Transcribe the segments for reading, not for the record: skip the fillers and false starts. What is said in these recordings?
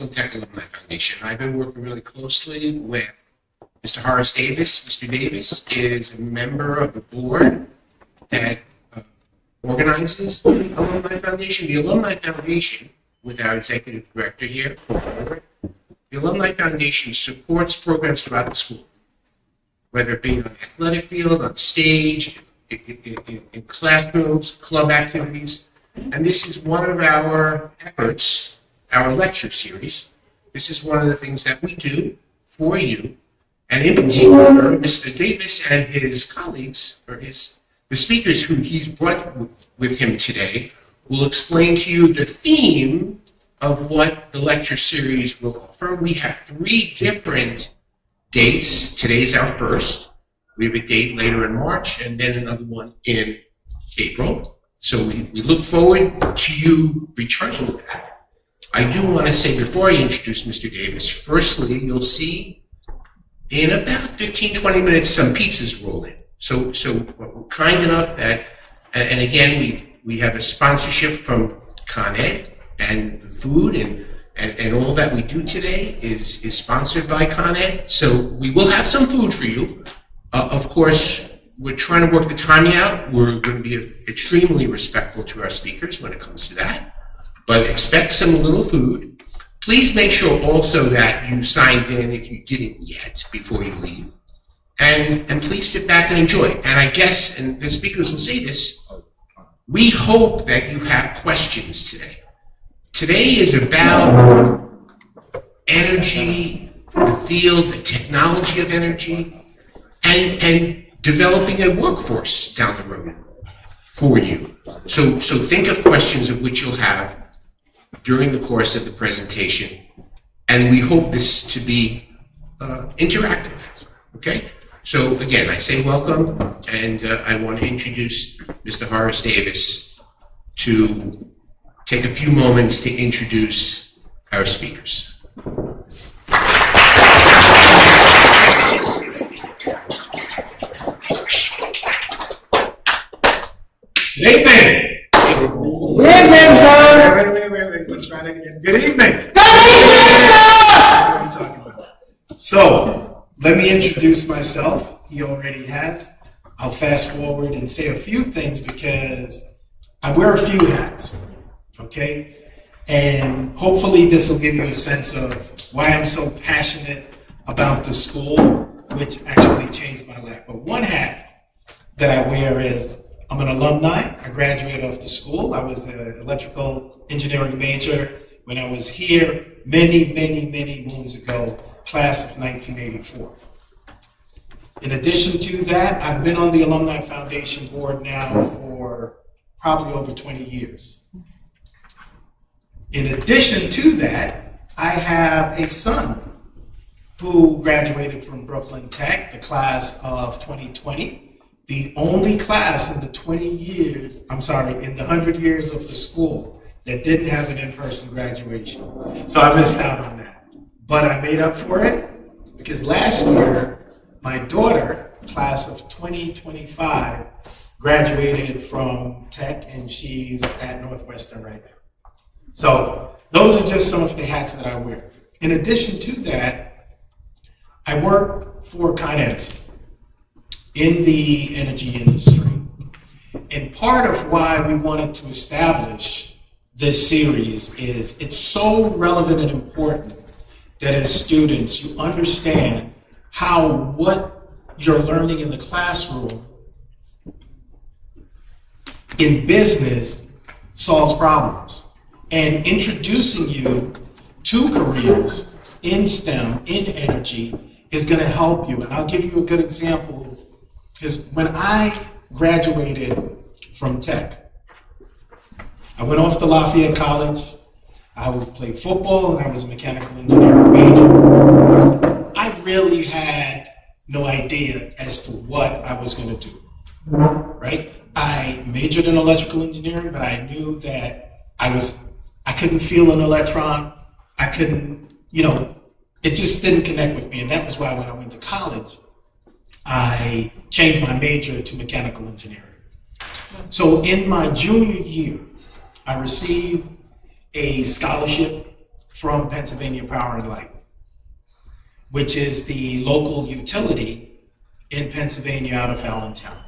Brooklyn Tech Alumni Foundation. I've been working really closely with Mr. Horace Davis. Mr. Davis is a member of the board that organizes the Alumni Foundation. The Alumni Foundation, with our executive director here, the Alumni Foundation supports programs throughout the school, whether it be on the athletic field, on stage, in classrooms, club activities. And this is one of our efforts, our lecture series. This is one of the things that we do for you. And in particular, Mr. Davis and his colleagues, or the speakers who he's brought with him today, will explain to you the theme of what the lecture series will offer. We have 3 different dates. Today's our first. We have a date later in March and then another one in April. So we look forward to you returning to that. I do want to say before I introduce Mr. Davis, firstly, you'll see in about 15, 20 minutes some pizzas roll in. So we're kind enough that, and again, we have a sponsorship from Con Ed, and the food and all that we do today is sponsored by Con Ed. So we will have some food for you. Of course, we're trying to work the timing out. We're going to be extremely respectful to our speakers when it comes to that. But expect some little food. Please make sure also that you signed in if you didn't yet before you leave. And please sit back and enjoy. And I guess, and the speakers will say this, we hope that you have questions today. Today is about energy, the field, the technology of energy, and developing a workforce down the road for you. So think of questions of which you'll have during the course of the presentation, and we hope this to be interactive, okay? So again, I say welcome, and I want to introduce Mr. Horace Davis to take a few moments to introduce our speakers. Good evening. Good evening, sir. Wait. Let's try that again. Good evening. Good evening, That's what I'm talking about. So, let me introduce myself. He already has. I'll fast forward and say a few things because I wear a few hats, okay? And hopefully this will give you a sense of why I'm so passionate about the school, which actually changed my life. But one hat that I wear is I'm an alumni. I graduated off the school. I was an electrical engineering major when I was here many moons ago, class of 1984. In addition to that, I've been on the Alumni Foundation board now for probably over 20 years. In addition to that, I have a son who graduated from Brooklyn Tech, the class of 2020. The only class in the 100 years of the school that didn't have an in-person graduation. So I missed out on that. But I made up for it because last year, my daughter, class of 2025, graduated from Tech and she's at Northwestern right now. So those are just some of the hats that I wear. In addition to that, I work for Con Edison in the energy industry. And part of why we wanted to establish this series is it's so relevant and important that as students you understand how what you're learning in the classroom in business solves problems. And introducing you to careers in STEM, in energy, is going to help you. And I'll give you a good example. Because when I graduated from Tech, I went off to Lafayette College. I would play football, and I was a mechanical engineering major. I really had no idea as to what I was going to do, right? I majored in electrical engineering, but I knew that I couldn't feel an electron. I couldn't, it just didn't connect with me. And that was why when I went to college, I changed my major to mechanical engineering. So in my junior year, I received a scholarship from Pennsylvania Power and Light, which is the local utility in Pennsylvania out of Allentown.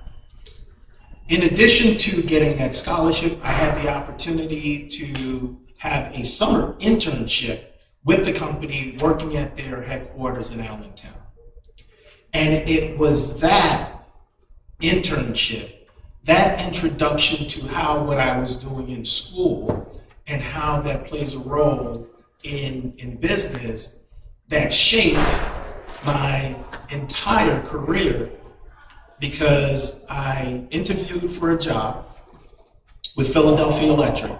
In addition to getting that scholarship, I had the opportunity to have a summer internship with the company working at their headquarters in Allentown. And it was that internship, that introduction to how what I was doing in school and how that plays a role in business that shaped my entire career, because I interviewed for a job with Philadelphia Electric.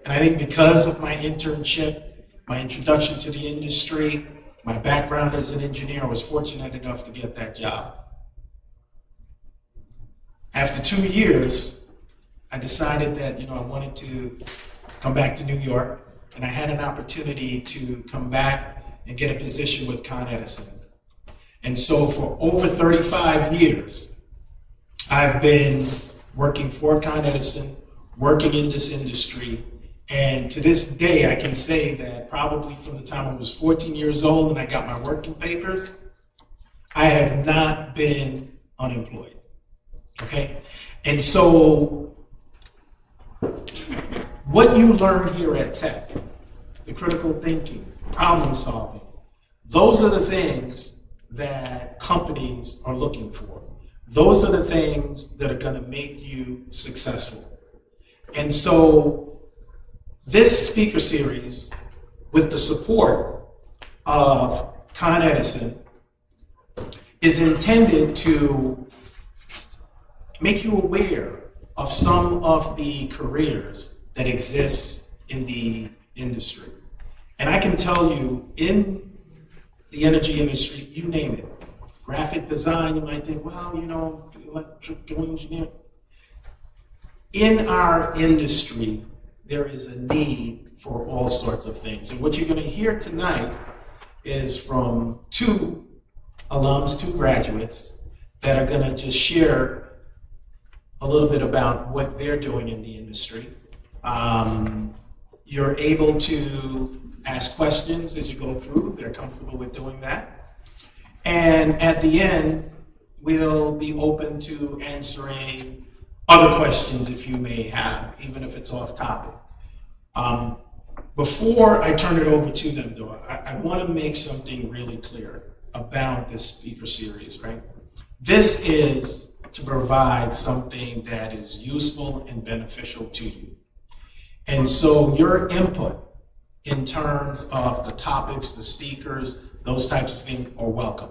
And I think because of my internship, my introduction to the industry, my background as an engineer, I was fortunate enough to get that job. After 2 years, I decided that I wanted to come back to New York, and I had an opportunity to come back and get a position with Con Edison. And so for over 35 years, I've been working for Con Edison, working in this industry, and to this day, I can say that probably from the time I was 14 years old and I got my working papers, I have not been unemployed, okay? And so what you learn here at Tech, the critical thinking, problem solving, those are the things that companies are looking for. Those are the things that are going to make you successful. And so this speaker series, with the support of Con Edison, is intended to make you aware of some of the careers that exist in the industry. And I can tell you, in the energy industry, you name it. Graphic design, you might think, well, electrical engineer. In our industry, there is a need for all sorts of things. And what you're going to hear tonight is from two alums, two graduates, that are going to just share a little bit about what they're doing in the industry. You're able to ask questions as you go through. They're comfortable with doing that. And at the end, we'll be open to answering other questions if you may have, even if it's off topic. Before I turn it over to them, though, I want to make something really clear about this speaker series, right? This is to provide something that is useful and beneficial to you. And so your input in terms of the topics, the speakers, those types of things are welcome,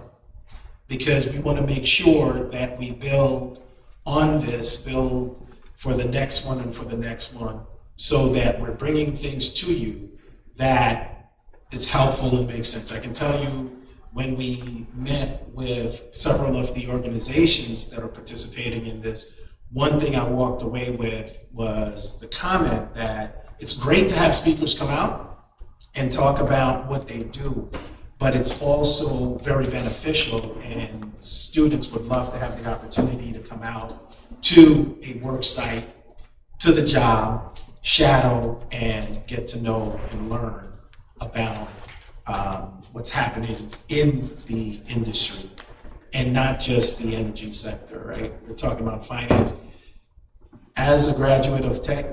because we want to make sure that we build on this, build for the next one and for the next one, so that we're bringing things to you that is helpful and makes sense. I can tell you, when we met with several of the organizations that are participating in this, one thing I walked away with was the comment that it's great to have speakers come out and talk about what they do, but it's also very beneficial, and students would love to have the opportunity to come out to a work site, to the job, shadow, and get to know and learn about what's happening in the industry, and not just the energy sector, right? We're talking about finance. As a graduate of Tech,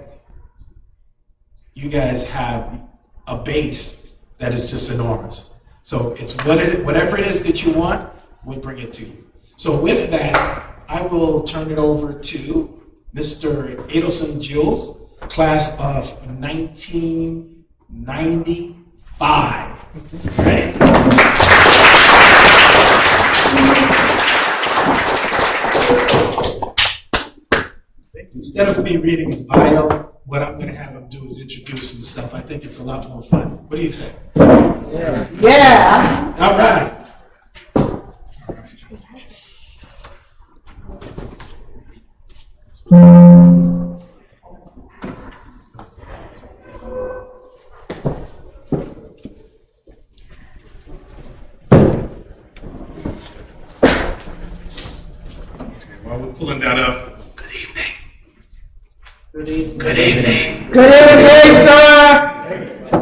you guys have a base that is just enormous. So it's whatever it is that you want, we'll bring it to you. So with that, I will turn it over to Mr. Adelson Jules, class of 1995. Right? Instead of me reading his bio, what I'm going to have him do is introduce himself. I think it's a lot more fun. What do you think? Yeah. All right. While we're pulling that up, good evening. Good evening. Good evening. Good evening, sir. A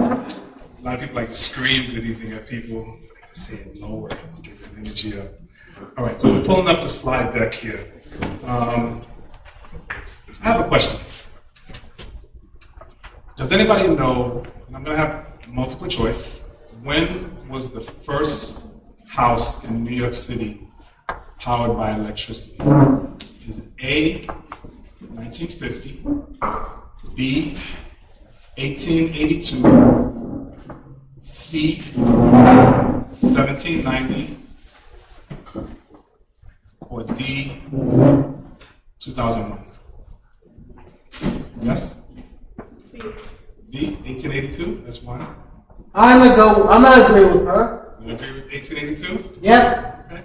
lot people like to scream good evening at people. I like to say it lower to get that energy up. All right, so we're pulling up the slide deck here. I have a question. Does anybody know, and I'm going to have multiple choice, when was the first house in New York City powered by electricity? Is it A, 1950, B, 1882, C, 1790, or D, 2001? Yes? B, 1882, that's one. I'm gonna agree with her. You agree with 1882? Yep. Okay.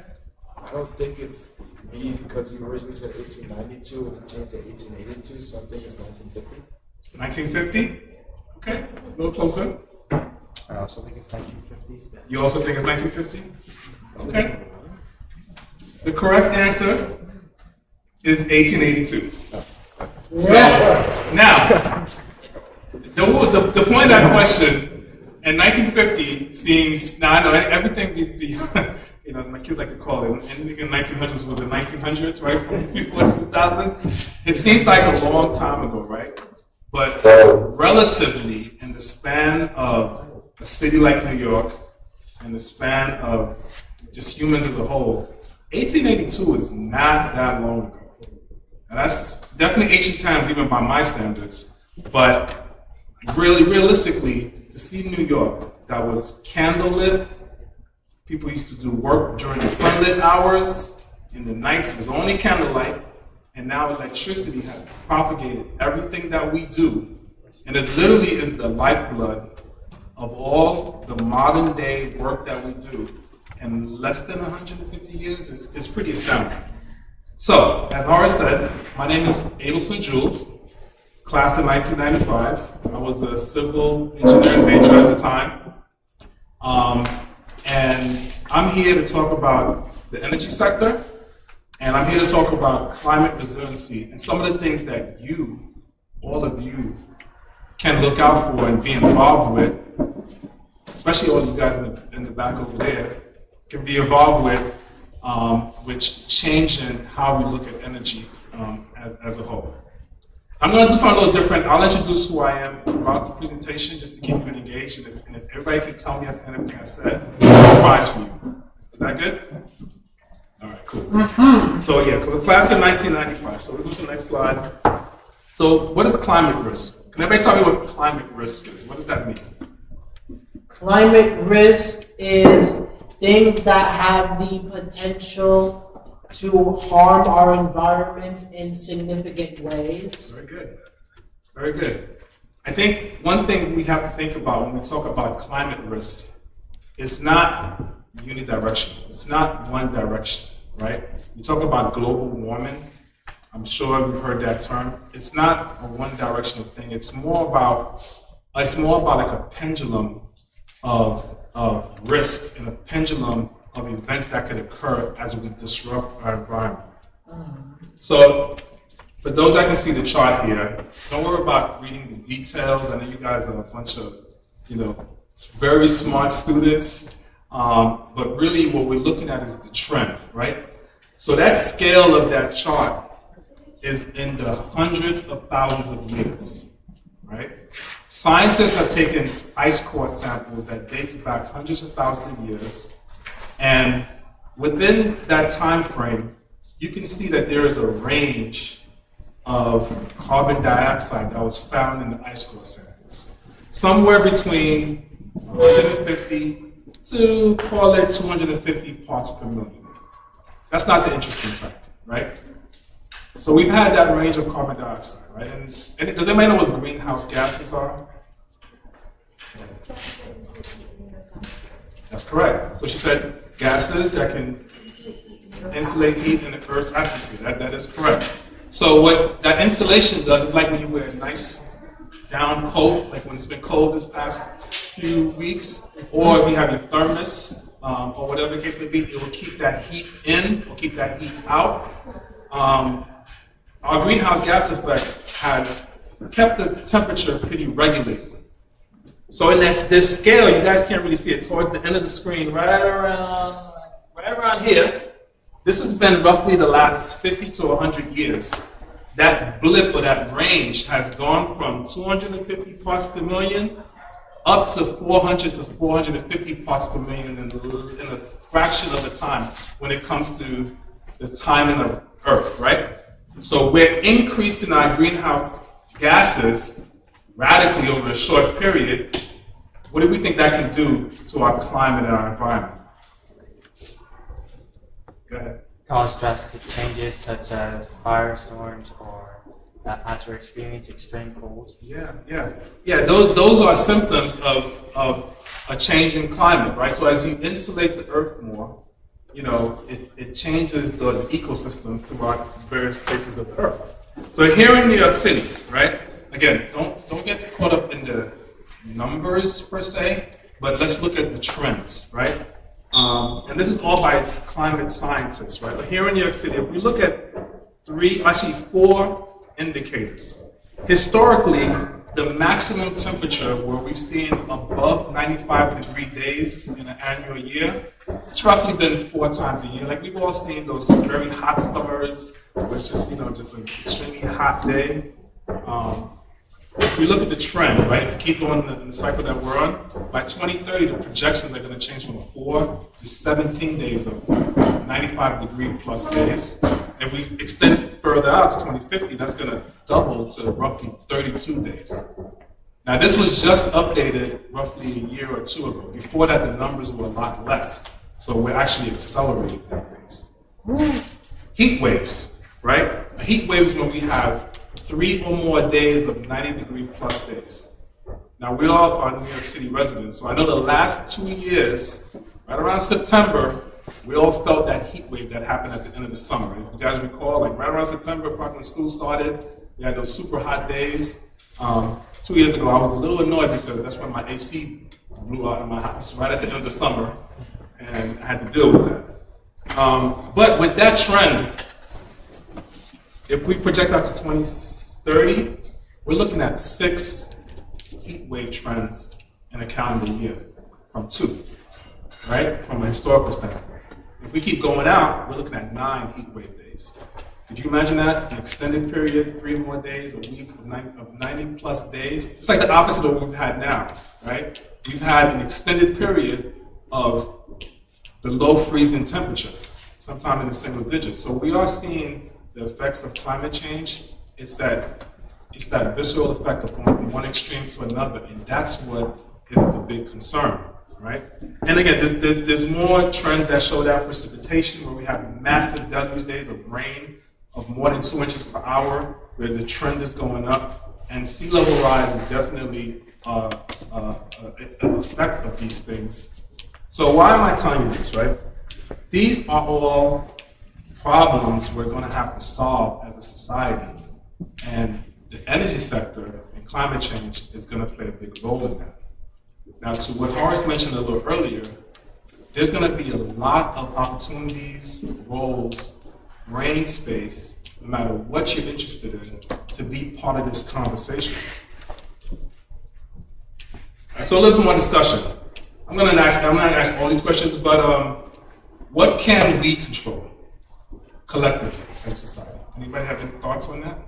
I don't think it's B because you originally said 1892 and you changed to 1882, so I think it's 1950. 1950? Okay, a little closer. I also think it's 1950. You also think it's 1950? Okay. The correct answer is 1882. So, now, the point of that question, in 1950 seems, now I know everything, as my kids like to call it, anything in the 1900s was the 1900s, right? From before 2000. It seems like a long time ago, right? But relatively, in the span of a city like New York, in the span of just humans as a whole, 1882 is not that long ago. And that's definitely ancient times, even by my standards. But really, realistically, to see New York that was candlelit, people used to do work during the sunlit hours, in the nights it was only candlelight, and now electricity has propagated everything that we do. And it literally is the lifeblood of all the modern day work that we do. In less than 150 years, it's pretty astounding. So, as Horace said, my name is Adelson Jules, class of 1995. I was a civil engineering major at the time. And I'm here to talk about the energy sector, and I'm here to talk about climate resiliency and some of the things that you, all of you, can look out for and be involved with, especially all you guys in the back over there, can be involved with, which changing how we look at energy as a whole. I'm going to do something a little different. I'll introduce who I am throughout the presentation just to keep you engaged, and if everybody can tell me at the end of everything I said, I'll prize for you. Is that good? All right, cool. So yeah, because the class in 1995. So we'll go to the next slide. So what is climate risk? Can everybody tell me what climate risk is? What does that mean? Climate risk is things that have the potential to harm our environment in significant ways. Very good. Very good. I think one thing we have to think about when we talk about climate risk, it's not unidirectional. It's not one direction, right? We talk about global warming. I'm sure we've heard that term. It's not a one-directional thing. It's more about like a pendulum of risk and a pendulum of events that could occur as we disrupt our environment. So, for those that can see the chart here, don't worry about reading the details. I know you guys are a bunch of, very smart students, but really what we're looking at is the trend, right? So that scale of that chart is in the hundreds of thousands of years, right? Scientists have taken ice core samples that dates back hundreds of thousands of years, and within that time frame, you can see that there is a range of carbon dioxide that was found in the ice core samples. Somewhere between 150 to, call it 250 parts per million. That's not the interesting fact, right? So we've had that range of carbon dioxide, right? And does anybody know what greenhouse gases are? That's correct. So she said gases that can insulate heat in the Earth's atmosphere. That is correct. So what that insulation does is like when you wear a nice down coat, like when it's been cold this past few weeks, or if you have your thermos, or whatever the case may be, it will keep that heat in or keep that heat out. Our greenhouse gas effect has kept the temperature pretty regulated. So in this scale, you guys can't really see it, towards the end of the screen, right around here, this has been roughly the last 50 to 100 years. That blip or that range has gone from 250 parts per million up to 400 to 450 parts per million in a fraction of the time when it comes to the timing of Earth, right? So we're increasing our greenhouse gases radically over a short period. What do we think that can do to our climate and our environment? Go ahead. Cause drastic changes such as firestorms or as we're experiencing extreme cold. Yeah. Those are symptoms of a change in climate, right? So as you insulate the Earth more, it changes the ecosystem throughout various places of the Earth. So here in New York City, right? Again, don't get caught up in the numbers per se, but let's look at the trends, right? And this is all by climate scientists, right? But here in New York City, if we look at four indicators. Historically, the maximum temperature where we've seen above 95-degree days in an annual year, it's roughly been 4 times a year. Like we've all seen those very hot summers, where it's just, just an extremely hot day. If we look at the trend, right, if we keep going in the cycle that we're on, by 2030, the projections are going to change from 4 to 17 days of 95-degree plus days. And we extend further out to 2050, that's going to double to roughly 32 days. Now, this was just updated roughly a year or 2 ago. Before that, the numbers were a lot less. So we're actually accelerating that pace. Heat waves, right? A heat wave is when we have 3 or more days of 90-degree plus days. Now, we all are New York City residents, so I know the last 2 years, right around September, we all felt that heat wave that happened at the end of the summer. If you guys recall, like right around September, probably when school started, we had those super hot days. 2 years ago, I was a little annoyed because that's when my AC blew out in my house, right at the end of the summer, and I had to deal with that. But with that trend, if we project out to 2030, we're looking at 6 heat wave trends in a calendar year from 2, right? From a historical standpoint. If we keep going out, we're looking at 9 heat wave days. Could you imagine that? An extended period, 3 more days, a week of 90 plus days. It's like the opposite of what we've had now, right? We've had an extended period of the low freezing temperature, sometime in the single digits. So we are seeing the effects of climate change. It's that visceral effect of going from one extreme to another, and that's what is the big concern, right? And again, there's more trends that show that precipitation, where we have massive deluge days of rain of more than 2 inches per hour, where the trend is going up, and sea level rise is definitely an effect of these things. So why am I telling you this, right? These are all problems we're going to have to solve as a society, and the energy sector and climate change is going to play a big role in that. Now, to what Horace mentioned a little earlier, there's going to be a lot of opportunities, roles, brain space, no matter what you're interested in, to be part of this conversation. So a little bit more discussion. I'm not going to ask all these questions, but what can we control collectively as a society? Anybody have any thoughts on that?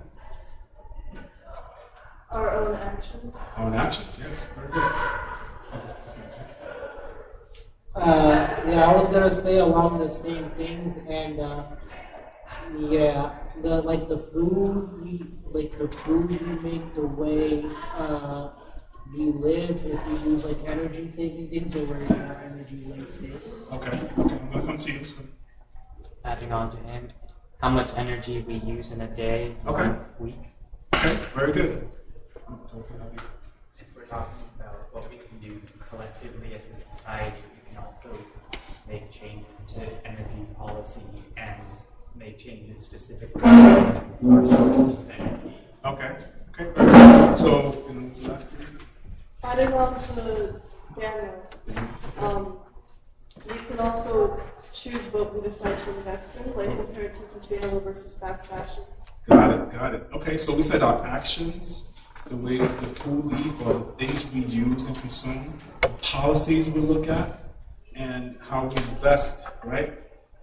Our own actions. Our own actions, yes. Very good. Yeah, I was gonna say along the same things, and the food we make, the way we live, if we use like energy saving things, or we're more energy wasted. Okay. I'm gonna come to you. Adding on to him, how much energy we use in a day or Okay. a week. Okay, very good. If we're talking about what we can do collectively as a society, we can also make changes to energy policy and make changes specifically to our sources of energy. Okay. Very good. So, in this last piece? Adding on to Daniel, we can also choose what we decide to invest in, like compared to sustainable versus fast fashion. Got it. Okay, so we said our actions, the way the food we eat or the things we use and consume, the policies we look at, and how we invest, right?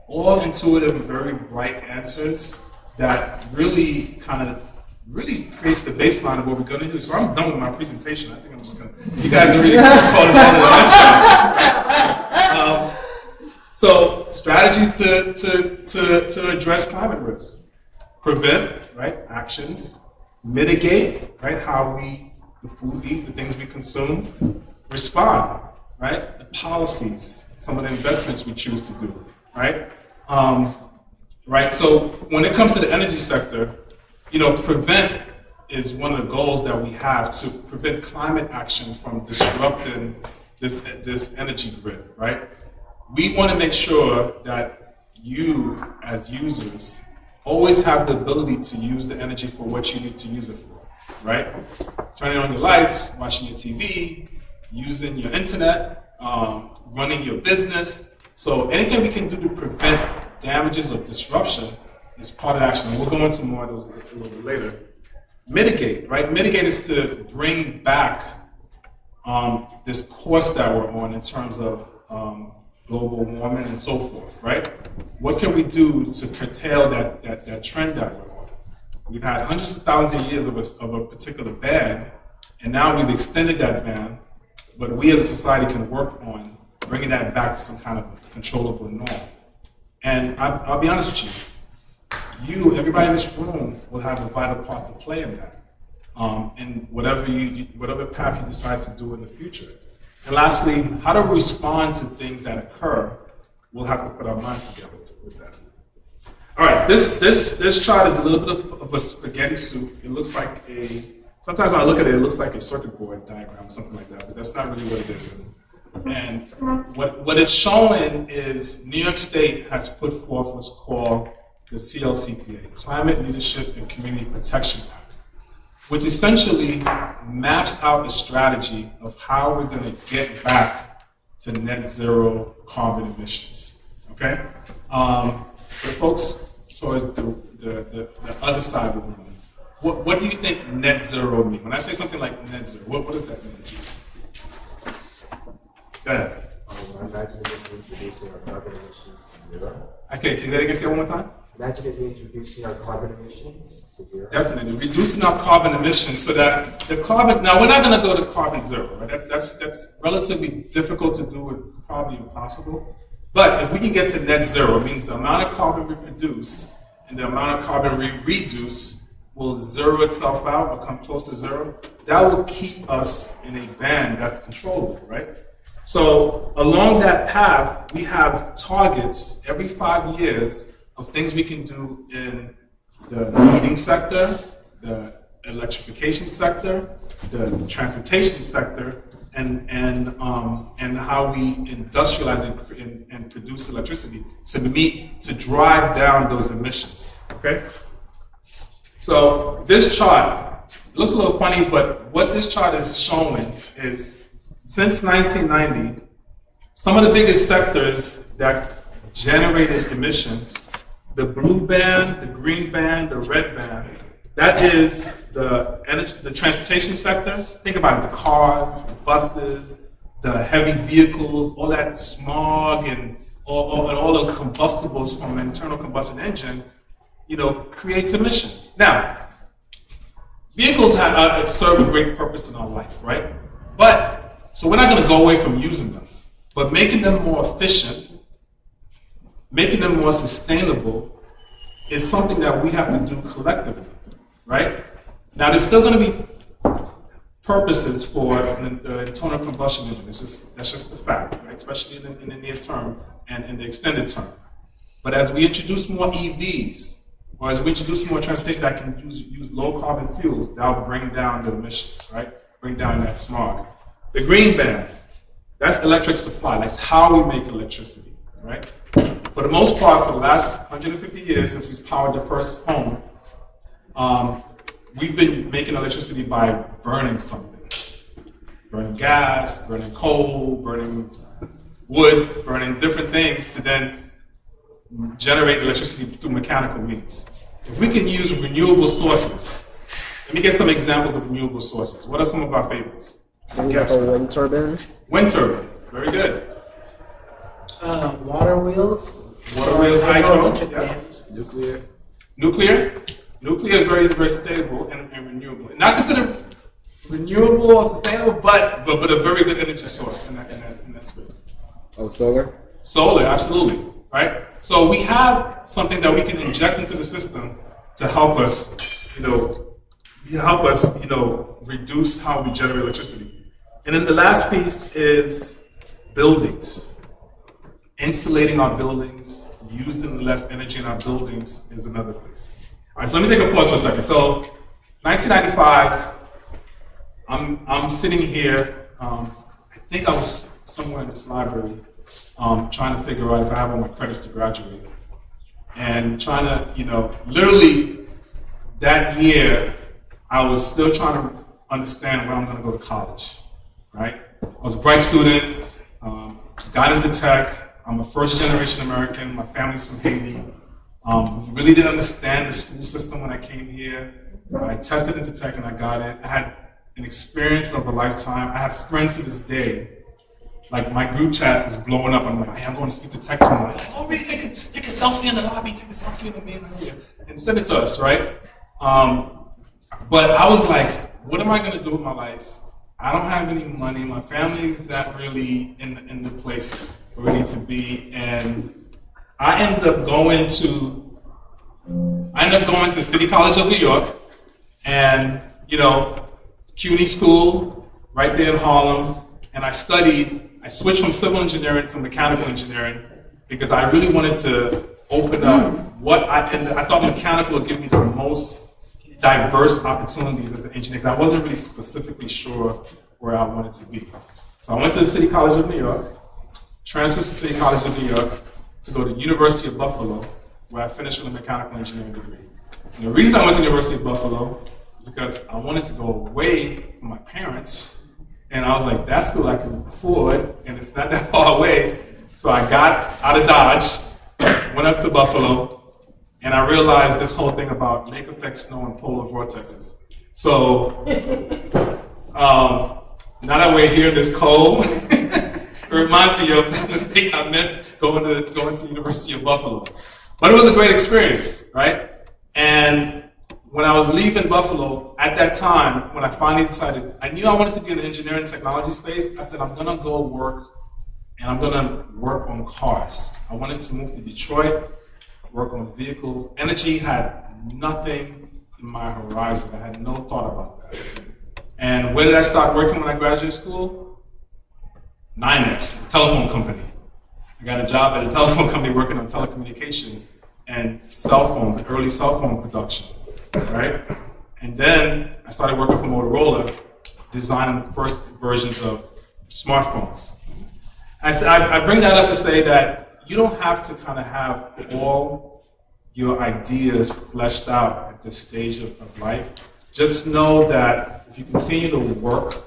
All intuitive, very bright answers that really really creates the baseline of what we're going to do. So I'm done with my presentation. I think I'm just going to, you guys are really called it down to the lunchtime. So strategies to address climate risk. Prevent, right, actions. Mitigate, right, how the food we eat, the things we consume. Respond, right, the policies, some of the investments we choose to do, right? Right, so when it comes to the energy sector, prevent is one of the goals that we have to prevent climate action from disrupting this energy grid, right? We want to make sure that you, as users, always have the ability to use the energy for what you need to use it for, right? Turning on your lights, watching your TV, using your internet, running your business. So anything we can do to prevent damages or disruption is part of the action. And we'll go into more of those a little bit later. Mitigate, right? Mitigate is to bring back this course that we're on in terms of global warming and so forth, right? What can we do to curtail that trend that we're on? We've had hundreds of thousands of years of a particular ban, and now we've extended that ban, but we as a society can work on bringing that back to some kind of controllable norm. And I'll be honest with you, everybody in this room will have a vital part to play in that, in whatever path you decide to do in the future. And lastly, how to respond to things that occur, we'll have to put our minds together with that. All right, this chart is a little bit of a spaghetti soup. It looks like sometimes when I look at it, it looks like a circuit board diagram, something like that, but that's not really what it is. And what it's showing is New York State has put forth what's called the CLCPA, Climate Leadership and Community Protection Act, which essentially maps out a strategy of how we're going to get back to net zero carbon emissions. Okay? But folks, so is the other side of the room. What do you think net zero means? When I say something like net zero, what does that mean to you? Go ahead. Imagine just introducing our carbon emissions to zero. Okay, can you say that one more time? Imagine if we introducing our carbon emissions to zero. Definitely, reducing our carbon emissions so that the carbon. Now we're not going to go to carbon zero. Right? That's relatively difficult to do, and probably impossible. But if we can get to net zero, it means the amount of carbon we produce and the amount of carbon we reduce will zero itself out or come close to zero. That will keep us in a band that's controllable, right? So along that path, we have targets every 5 years of things we can do in the heating sector, the electrification sector, the transportation sector, and how we industrialize and produce electricity to drive down those emissions. Okay. So this chart, it looks a little funny, but what this chart is showing is since 1990, some of the biggest sectors that generated emissions, the blue band, the green band, the red band, that is the transportation sector. Think about it, the cars, the buses, the heavy vehicles, all that smog and all those combustibles from an internal combustion engine, creates emissions. Now, vehicles serve a great purpose in our life, right? So we're not going to go away from using them, but making them more efficient, making them more sustainable is something that we have to do collectively, right? Now, there's still going to be purposes for the internal combustion engine. That's just the fact, right? Especially in the near term and in the extended term. But as we introduce more EVs, or as we introduce more transportation that can use low carbon fuels, that'll bring down the emissions, right? Bring down that smog. The green band, that's electric supply. That's how we make electricity, right? For the most part, for the last 150 years, since we've powered the first home, we've been making electricity by burning something. Burning gas, burning coal, burning wood, burning different things to then generate electricity through mechanical means. If we can use renewable sources Let me get some examples of renewable sources. What are some of our favorites? Maybe like a wind turbine. Wind turbine. Very good. Water wheels. Water wheels, hydro. Hydroelectric Yeah. dams. Nuclear. Nuclear. Nuclear is very stable and renewable. Not considered renewable or sustainable, but a very good energy source in that space. Oh, solar. Solar, absolutely, right? So we have something that we can inject into the system to help us, reduce how we generate electricity. And then the last piece is buildings. Insulating our buildings, using less energy in our buildings is another place. All right, so let me take a pause for a second. So, 1995, I'm sitting here. I think I was somewhere in this library trying to figure out if I have all my credits to graduate. And trying to, literally that year, I was still trying to understand where I'm going to go to college, right? I was a bright student, got into tech. I'm a first-generation American. My family's from Haiti. Really didn't understand the school system when I came here. I tested into tech and I got it. I had an experience of a lifetime. I have friends to this day. Like my group chat was blowing up. I'm like, hey, I'm going to speak to tech tomorrow. Like, oh, really? Take a selfie in the lobby. Take a selfie in the main area and send it to us, right? But I was like, what am I going to do with my life? I don't have any money. My family's not really in the place where we need to be, and I ended up going to City College of New York, and CUNY school right there in Harlem, and I switched from civil engineering to mechanical engineering because I really wanted to open up I thought mechanical would give me the most diverse opportunities as an engineer, because I wasn't really specifically sure where I wanted to be. So I went to the City College of New York, transferred to City College of New York to go to University of Buffalo, where I finished with a mechanical engineering degree. And the reason I went to University of Buffalo is because I wanted to go away from my parents, and I was like, that school I can afford, and it's not that far away. So I got out of Dodge, went up to Buffalo, and I realized this whole thing about lake effect snow and polar vortexes. So now that we're here in this cold, it reminds me of the mistake I made going to University of Buffalo. But it was a great experience, right? And when I was leaving Buffalo, at that time, when I finally decided, I knew I wanted to be in the engineering and technology space, I said, I'm gonna go work, and I'm gonna work on cars. I wanted to move to Detroit, work on vehicles. Energy had nothing in my horizon. I had no thought about that. And where did I start working when I graduated school? 9X, a telephone company. I got a job at a telephone company working on telecommunication and cell phones, early cell phone production, right? And then I started working for Motorola, designing the first versions of smartphones. I bring that up to say that you don't have to kind of have all your ideas fleshed out at this stage of life. Just know that if you continue to work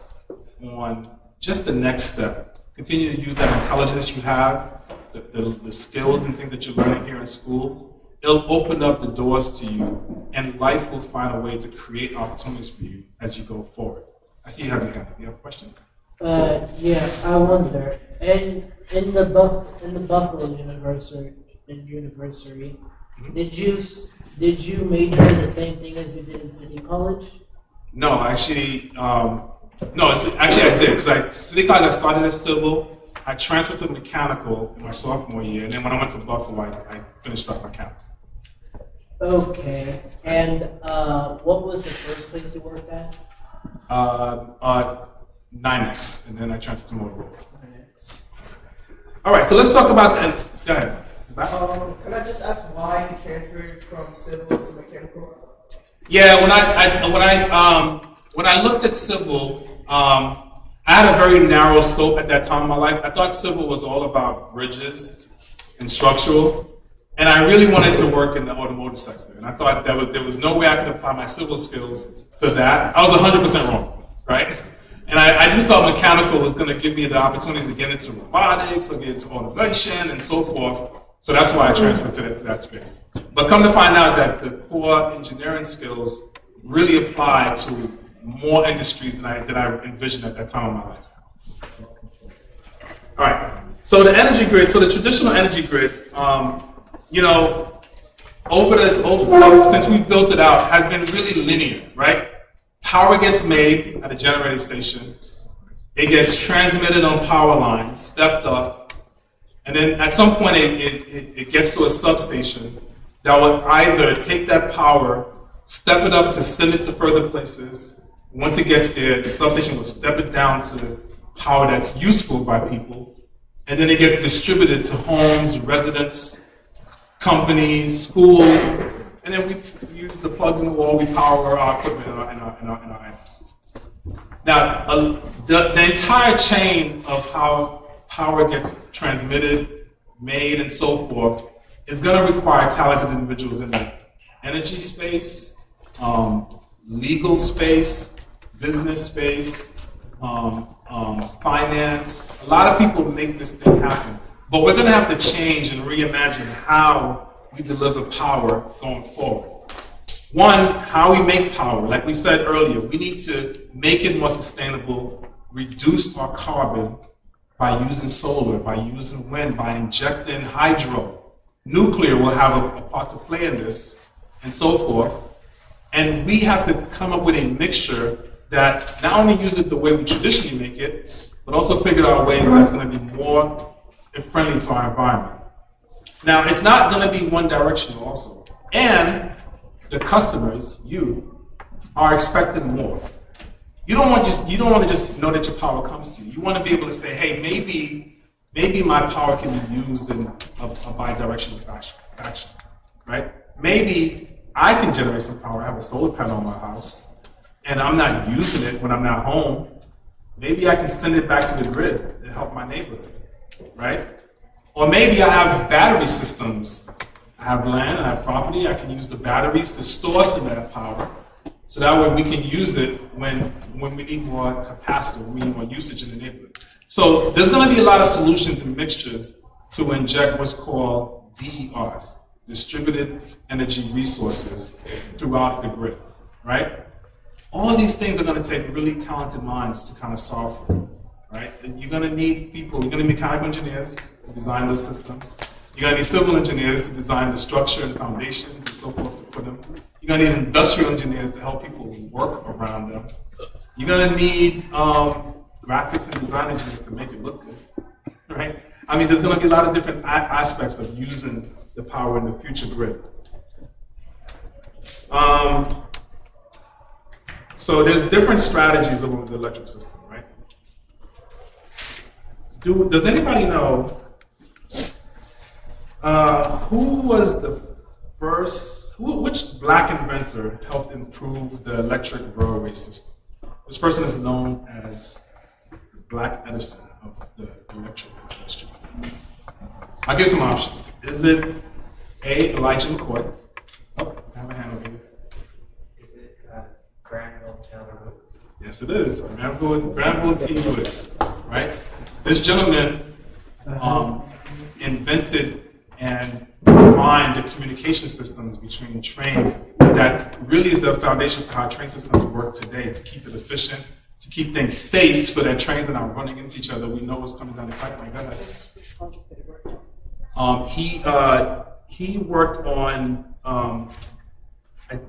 on just the next step, continue to use that intelligence you have, the skills and things that you're learning here in school, it'll open up the doors to you, and life will find a way to create opportunities for you as you go forward. I see you have your hand up. You have a question? Yeah, I wonder. And in the Buffalo University, did you major in the same thing as you did in City College? No, actually, I did, because City College, I started as civil. I transferred to mechanical in my sophomore year, and then when I went to Buffalo, I finished up mechanical. Okay, and what was the first place you worked at? 9X, and then I transferred to Motorola. All right, so let's talk about, go ahead. Can I just ask why you transferred from civil to mechanical? Yeah, when I looked at civil, I had a very narrow scope at that time in my life. I thought civil was all about bridges and structural, and I really wanted to work in the automotive sector. And I thought there was no way I could apply my civil skills to that. I was 100% wrong, right? And I just felt mechanical was going to give me the opportunity to get into robotics or get into automation and so forth. So that's why I transferred to that space. But come to find out that the core engineering skills really apply to more industries than I envisioned at that time of my life. All right, so the energy grid, so the traditional energy grid, you know, since we built it out, has been really linear, right? Power gets made at a generating station. It gets transmitted on power lines, stepped up, and then at some point it gets to a substation that will either take that power, step it up to send it to further places. Once it gets there, the substation will step it down to power that's useful by people, and then it gets distributed to homes, residents, companies, schools, and then we use the plugs in the wall, we power our equipment and our items. Now, the entire chain of how power gets transmitted, made, and so forth is going to require talented individuals in the energy space, legal space, business space, finance. A lot of people make this thing happen. But we're going to have to change and reimagine how we deliver power going forward. One, how we make power. Like we said earlier, we need to make it more sustainable, reduce our carbon by using solar, by using wind, by injecting hydro. Nuclear will have a part to play in this, and so forth. And we have to come up with a mixture that not only uses it the way we traditionally make it, but also figure out ways that's going to be more friendly to our environment. Now, it's not going to be one directional also. And the customers, you, are expecting more. You don't want to just know that your power comes to you. You want to be able to say, hey, maybe my power can be used in a bi-directional fashion, right? Maybe I can generate some power. I have a solar panel on my house, and I'm not using it when I'm not home. Maybe I can send it back to the grid to help my neighborhood, right? Or maybe I have battery systems. I have land, I have property, I can use the batteries to store some of that power, so that way we can use it when we need more capacity, when we need more usage in the neighborhood. So there's going to be a lot of solutions and mixtures to inject what's called DERs, distributed energy resources, throughout the grid, right? All these things are going to take really talented minds to kind of solve for, right? And you're going to need people, you're going to need mechanical engineers to design those systems. You're going to need civil engineers to design the structure and foundations and so forth to put them. You're going to need industrial engineers to help people work around them. You're going to need graphics and design engineers to make it look good, right? I mean, there's going to be a lot of different aspects of using the power in the future grid. So there's different strategies of the electric system, right? Does anybody know who was the first, which black inventor helped improve the electric railway system? This person is known as the Black Edison of the electric industry. I'll give some options. Is it A, Elijah McCoy? Oh, I have a hand over here. Is it Granville Taylor Woods? Yes, it is. Granville T. Woods, right? This gentleman invented and defined the communication systems between trains that really is the foundation for how train systems work today, to keep it efficient, to keep things safe so that trains are not running into each other. We know what's coming down the pipeline. He worked on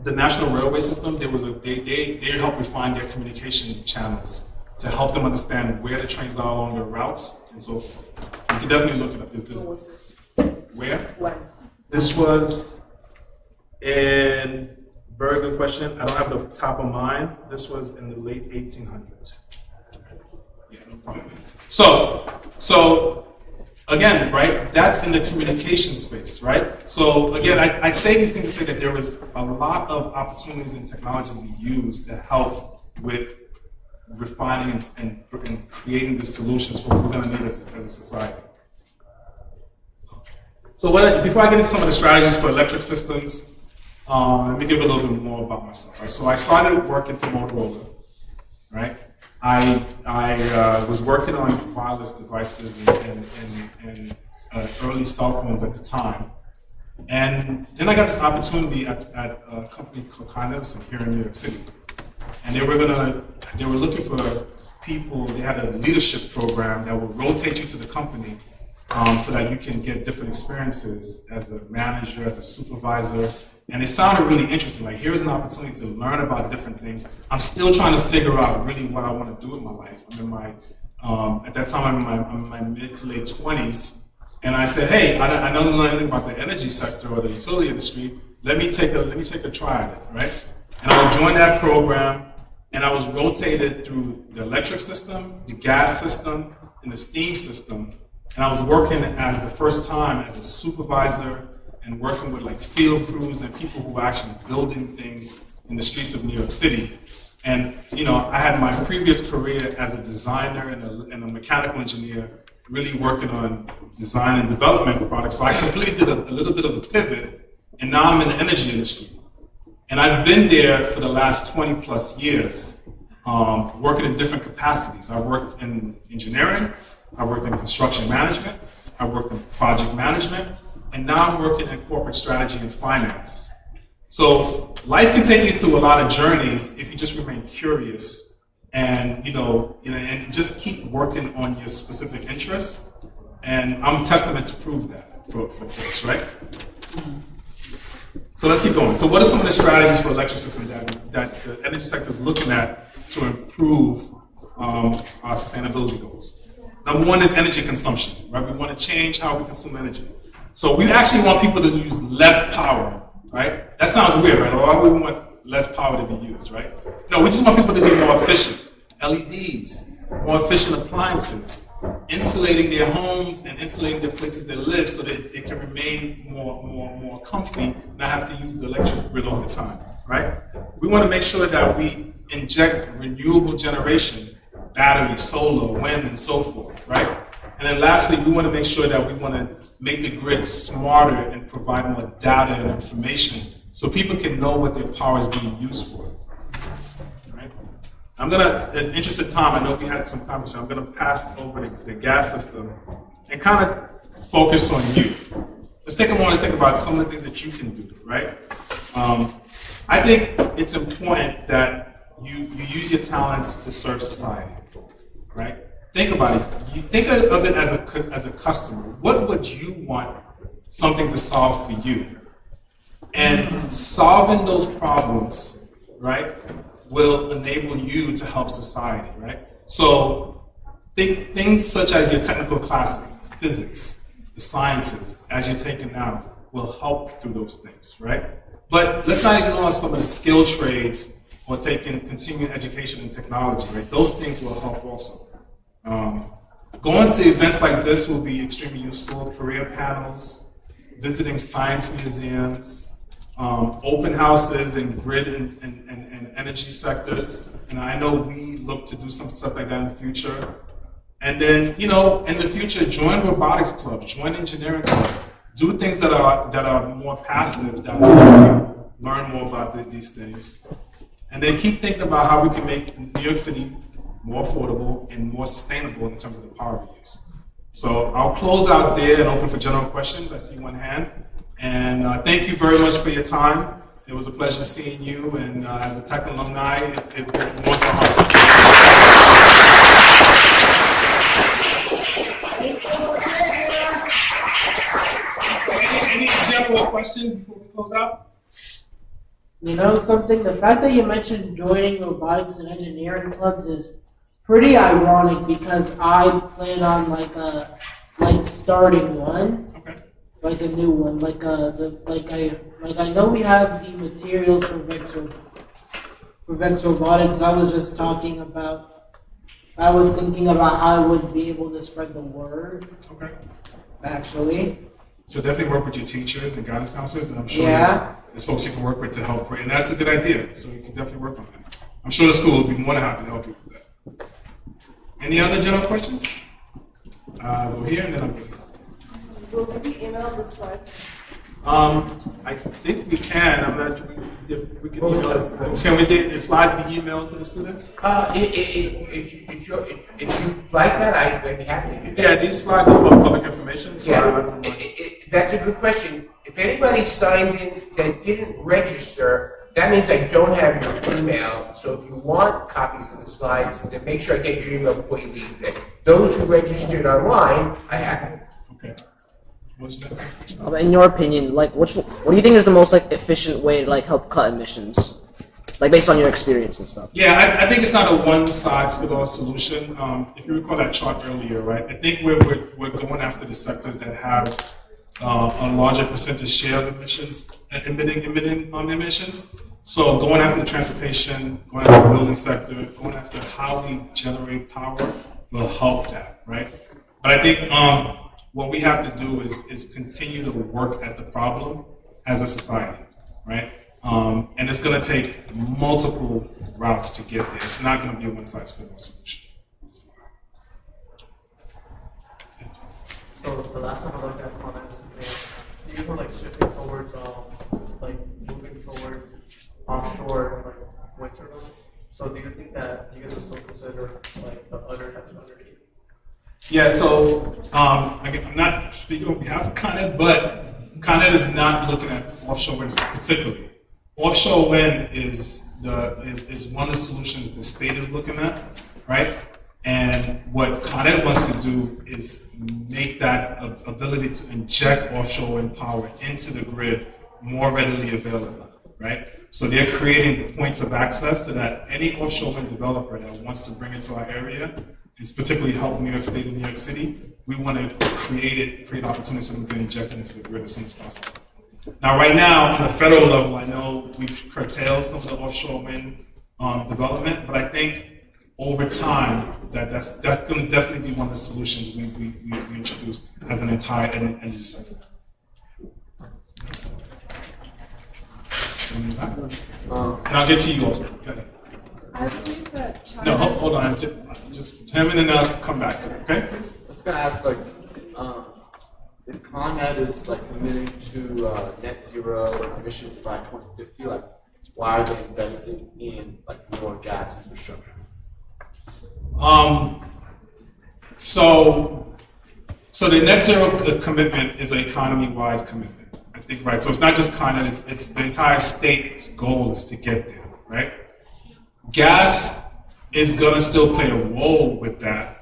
the National Railway System. They helped refine their communication channels to help them understand where the trains are along their routes and so forth. You can definitely look it up. Where? When? This was in, very good question. I don't have the top of mind. This was in the late 1800s. Yeah, no problem. So again, right, that's in the communication space, right? So again, I say these things to say that there was a lot of opportunities and technology to be used to help with refining and creating the solutions for what we're going to need as a society. So before I get into some of the strategies for electric systems, let me give a little bit more about myself. Right? So I started working for Motorola, right? I was working on wireless devices and early cell phones at the time. And then I got this opportunity at a company called Con Edison here in New York City. And they were looking for people. They had a leadership program that would rotate you to the company so that you can get different experiences as a manager, as a supervisor. And it sounded really interesting. Like, here's an opportunity to learn about different things. I'm still trying to figure out really what I want to do in my life. I'm in my, at that time, I'm in my mid to late 20s. And I said, hey, I don't know anything about the energy sector or the utility industry. Let me take a try at it, right? And I joined that program, and I was rotated through the electric system, the gas system, and the steam system. And I was working as the first time as a supervisor and working with like field crews and people who were actually building things in the streets of New York City. And I had my previous career as a designer and a mechanical engineer, really working on design and development of products. So I completely did a little bit of a pivot, and now I'm in the energy industry. And I've been there for the last 20 plus years, working in different capacities. I worked in engineering, I worked in construction management, I worked in project management, and now I'm working in corporate strategy and finance. So life can take you through a lot of journeys if you just remain curious and and just keep working on your specific interests. And I'm a testament to prove that for folks, right? So let's keep going. So what are some of the strategies for electric system that the energy sector is looking at to improve our sustainability goals? Number one is energy consumption, right? We want to change how we consume energy. So we actually want people to use less power, right? That sounds weird, right? Why would we want less power to be used, right? No, we just want people to be more efficient. LEDs, more efficient appliances, insulating their homes and insulating the places they live so that it can remain more comfy, not have to use the electric grid all the time, right? We want to make sure that we inject renewable generation, battery, solar, wind, and so forth, right? And then lastly, we want to make sure that we want to make the grid smarter and provide more data and information so people can know what their power is being used for. Right? I'm going to, in the interest of time, I know we had some time, so I'm going to pass over the gas system and kind of focus on you. Let's take a moment to think about some of the things that you can do, right? I think it's important that you use your talents to serve society, right? Think about it. You think of it as a customer. What would you want something to solve for you? And solving those problems, right, will enable you to help society, right? So think things such as your technical classes, physics, the sciences, as you're taking now, will help through those things, right? But let's not ignore some of the skill trades or taking continuing education in technology, right? Those things will help also. Going to events like this will be extremely useful. Career panels, visiting science museums, open houses in grid and energy sectors. And I know we look to do some stuff like that in the future. And then, in the future, join robotics clubs, join engineering clubs, do things that are more passive, that will help you learn more about these things. And then keep thinking about how we can make New York City more affordable and more sustainable in terms of the power we use. So I'll close out there and open for general questions. I see one hand. And thank you very much for your time. It was a pleasure seeing you. And as a Tech alumni, it warmed my heart. Any general questions before we close out? Something, the fact that you mentioned joining robotics and engineering clubs is pretty ironic because I plan on starting one, Okay. like a new one, I know we have the materials for Vex Robotics. I was thinking about how I would be able to spread the word. Okay. Actually. So definitely work with your teachers and guidance counselors, and I'm sure there's folks you can work with to help. And that's a good idea. So you can definitely work on that. I'm sure the school will be more than happy to help you with that. Any other general questions? Go here and then I'll go here. Will we be email the slides? I think we can. I'm not sure if we can email this. Can we get the slides be emailed to the students? If you like that, I'd be happy to do that. Yeah, these slides are public information. So Yeah, that's a good question. If if anybody signed in that didn't register, that means I don't have your email. So if you want copies of the slides, then make sure I get your email before you leave today. Those who registered online, I have it. Okay. What's that? In your opinion, like, what do you think is the most like efficient way to like help cut emissions, like based on your experience and stuff? Yeah, I think it's not a one-size-fits-all solution. If you recall that chart earlier, right? I think we're going after the sectors that have a larger percentage share of emissions, emitting emissions. So going after the transportation, going after the building sector, going after how we generate power will help that, right? But I think what we have to do is continue to work at the problem as a society, right? And it's going to take multiple routes to get there. It's not going to be a one-size-fits-all solution. So the last time I looked at Con Edison, you were like shifting towards like moving towards offshore like wind turbines. So do you think that you guys would still consider like the other underneath? Yeah, so I'm not speaking on behalf of Con Ed, but Con Ed is not looking at offshore wind particularly. Offshore wind is one of the solutions the state is looking at, right? And what Con Ed wants to do is make that ability to inject offshore wind power into the grid more readily available, right? So they're creating points of access so that any offshore wind developer that wants to bring it to our area, it's particularly help New York State and New York City, we want to create opportunities for them to inject it into the grid as soon as possible. Now, right now, on the federal level, I know we've curtailed some of the offshore wind development, but I think over time, that's going to definitely be one of the solutions we introduce as an entire energy sector. And I'll get to you also. Go ahead. I believe that China. No, hold on. Just him and then I'll come back to it. Okay, please. I was gonna ask, like, if Con Ed is like committing to net zero emissions by 2050, like, why are they investing in like more gas infrastructure? So the net zero commitment is an economy-wide commitment, I think, right? So it's not just Con Ed, it's the entire state's goal is to get there, right? Gas is gonna still play a role with that.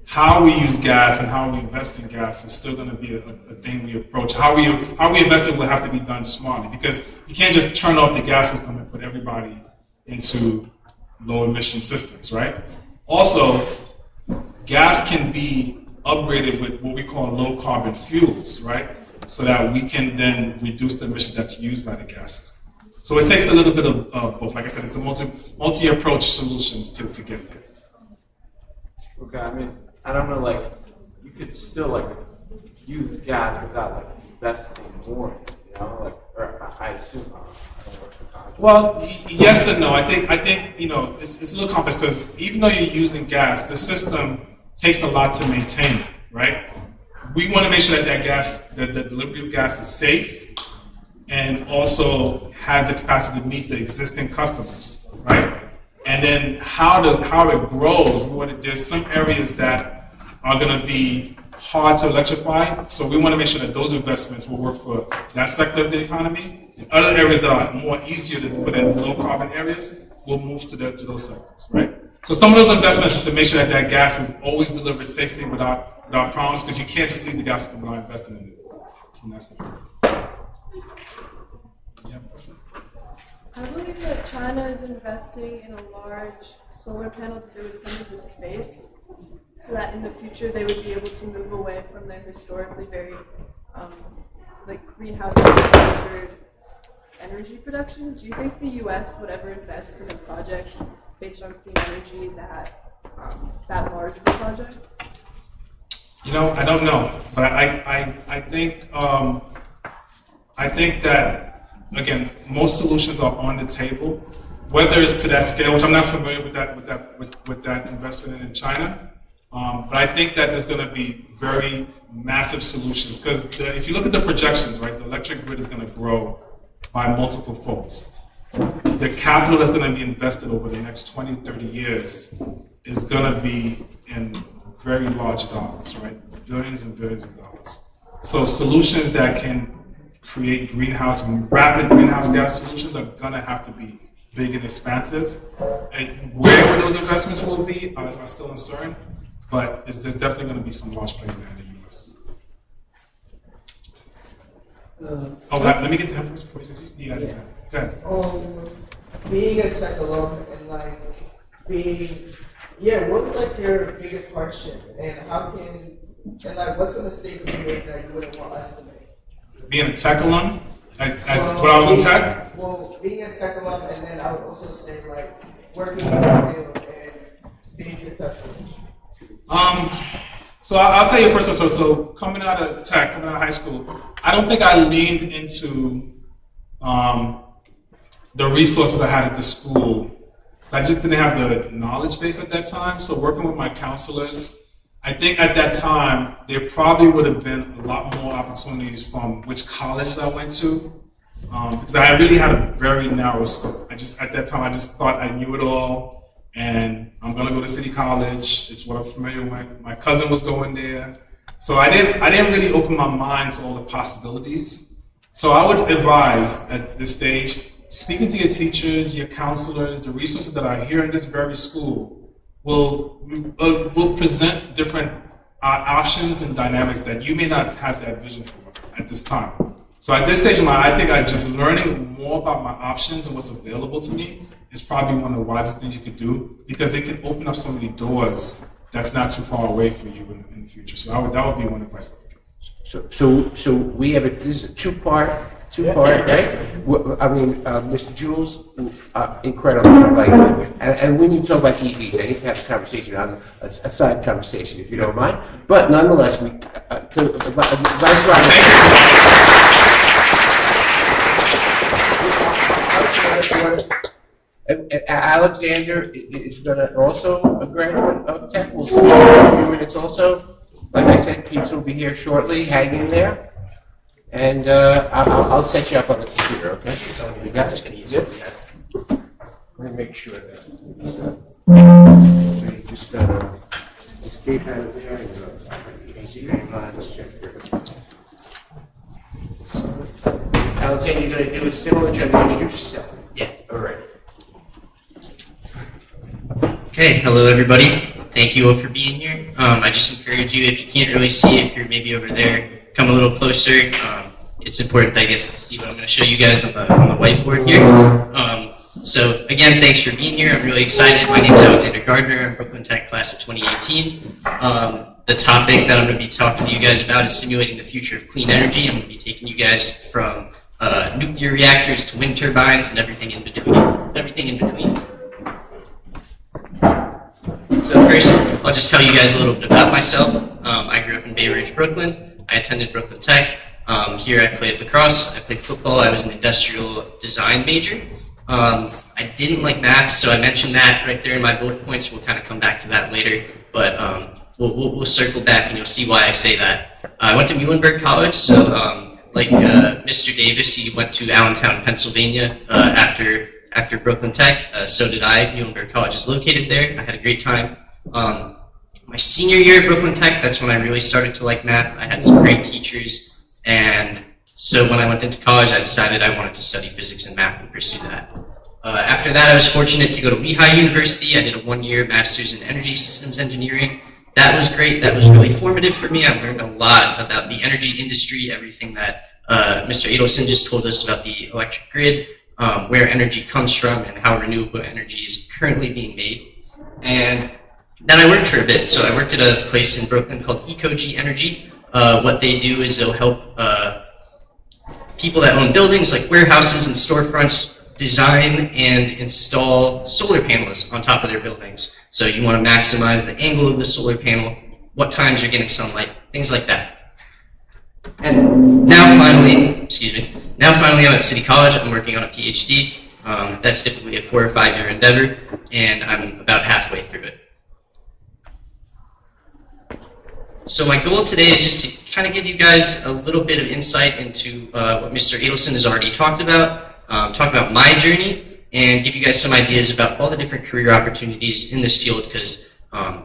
How we use gas and how we invest in gas is still gonna be a thing we approach. How we invest it will have to be done smartly, because you can't just turn off the gas system and put everybody into low emission systems, right? Also, gas can be upgraded with what we call low carbon fuels, right? So that we can then reduce the emission that's used by the gas system. So it takes a little bit of both. Like I said, it's a multi-approach solution to get there. Okay, I mean, I don't know, like, you could still like use gas without like investing more, you know, like, or I assume. I don't know what it's called. Well, yes and no. I think you know it's a little complex because even though you're using gas, the system takes a lot to maintain it, right? We want to make sure that gas, that the delivery of gas is safe and also has the capacity to meet the existing customers, right? And then how it grows, there's some areas that are going to be hard to electrify, so we want to make sure that those investments will work for that sector of the economy. And other areas that are more easier to put in low carbon areas, we'll move to those sectors, right? So some of those investments is to make sure that gas is always delivered safely without problems, because you can't just leave the gas system without investing in it. And that's the I believe that China is investing in a large solar panel that they would send into space, so that in the future they would be able to move away from their historically very like greenhouse-centered energy production. Do you think the U.S. would ever invest in a project based on clean energy that large of a project? You know, I don't know, but I think that, again, most solutions are on the table, whether it's to that scale, which I'm not familiar with that investment in China. But I think that there's going to be very massive solutions, because if you look at the projections, right, the electric grid is going to grow by multiple folds. The capital that's going to be invested over the next 20, 30 years is going to be in very large dollars, right? Billions and billions of dollars. So solutions that can create rapid greenhouse gas solutions are gonna have to be big and expansive. And where those investments will be are still uncertain, but there's definitely gonna be some large plays there in the US. Let me get to him first before you continue. Yeah, yeah. Go ahead. Being a tech alum and like what was like your biggest hardship and what's a mistake you made that you wouldn't want us to make? Being a tech alum, when I was in tech? Well, being a tech alum and then I would also say like working in the field and being successful. So I'll tell you a personal story. So coming out of tech, coming out of high school, I don't think I leaned into the resources I had at the school. I just didn't have the knowledge base at that time. So working with my counselors, I think at that time, there probably would have been a lot more opportunities from which college I went to. Because I really had a very narrow scope. At that time, I just thought I knew it all, and I'm gonna go to City College. It's what I'm familiar with. My cousin was going there. So I didn't really open my mind to all the possibilities. So I would advise at this stage, speaking to your teachers, your counselors, the resources that are here in this very school will present different options and dynamics that you may not have that vision for at this time. So at this stage in my life, I think just learning more about my options and what's available to me is probably one of the wisest things you could do, because it can open up so many doors that's not too far away for you in the future. So that would be one advice I would give. So we have this is a two-part, right? I mean, Mr. Jules, incredible, like, and when you talk about EVs, I need to have a conversation on a side conversation, if you don't mind. But nonetheless, Vice Alexander is going to also a graduate of tech. We'll see in a few minutes also. Like I said, Pete will be here shortly. Hang in there. And I'll set you up on the computer, okay? So you guys can use it. Let me make sure that. So you just escape out of there and easy. Alexander, you're going to do a similar job. Introduce yourself. Yeah. All right. Okay, hello everybody. Thank you all for being here. I just encourage you, if you can't really see, if you're maybe over there, come a little closer. It's important, I guess, to see what I'm going to show you guys on the whiteboard here. So again, thanks for being here. I'm really excited. My name is Alexander Gardner. I'm Brooklyn Tech class of 2018. The topic that I'm going to be talking to you guys about is simulating the future of clean energy. I'm going to be taking you guys from nuclear reactors to wind turbines and everything in between. So first, I'll just tell you guys a little bit about myself. I grew up in Bay Ridge, Brooklyn. I attended Brooklyn Tech. Here I played lacrosse, I played football, I was an industrial design major. I didn't like math, so I mentioned that right there in my bullet points. We'll kind of come back to that later, but we'll circle back and you'll see why I say that. I went to Muhlenberg College, so like Mr. Davis, he went to Allentown, Pennsylvania after Brooklyn Tech. So did I. Muhlenberg College is located there. I had a great time. My senior year at Brooklyn Tech, that's when I really started to like math. I had some great teachers, and so when I went into college, I decided I wanted to study physics and math and pursue that. After that, I was fortunate to go to Lehigh University. I did a one-year master's in energy systems engineering. That was great. That was really formative for me. I learned a lot about the energy industry, everything that Mr. Adelson just told us about the electric grid, where energy comes from, and how renewable energy is currently being made. And then I worked for a bit. So I worked at a place in Brooklyn called EcoG Energy. What they do is they'll help people that own buildings like warehouses and storefronts design and install solar panels on top of their buildings. So you want to maximize the angle of the solar panel, what times you're getting sunlight, things like that. And now finally I'm at City College. I'm working on a PhD. That's typically a 4 or 5 year endeavor, and I'm about halfway through it. So my goal today is just to kind of give you guys a little bit of insight into what Mr. Adelson has already talked about, talk about my journey, and give you guys some ideas about all the different career opportunities in this field, because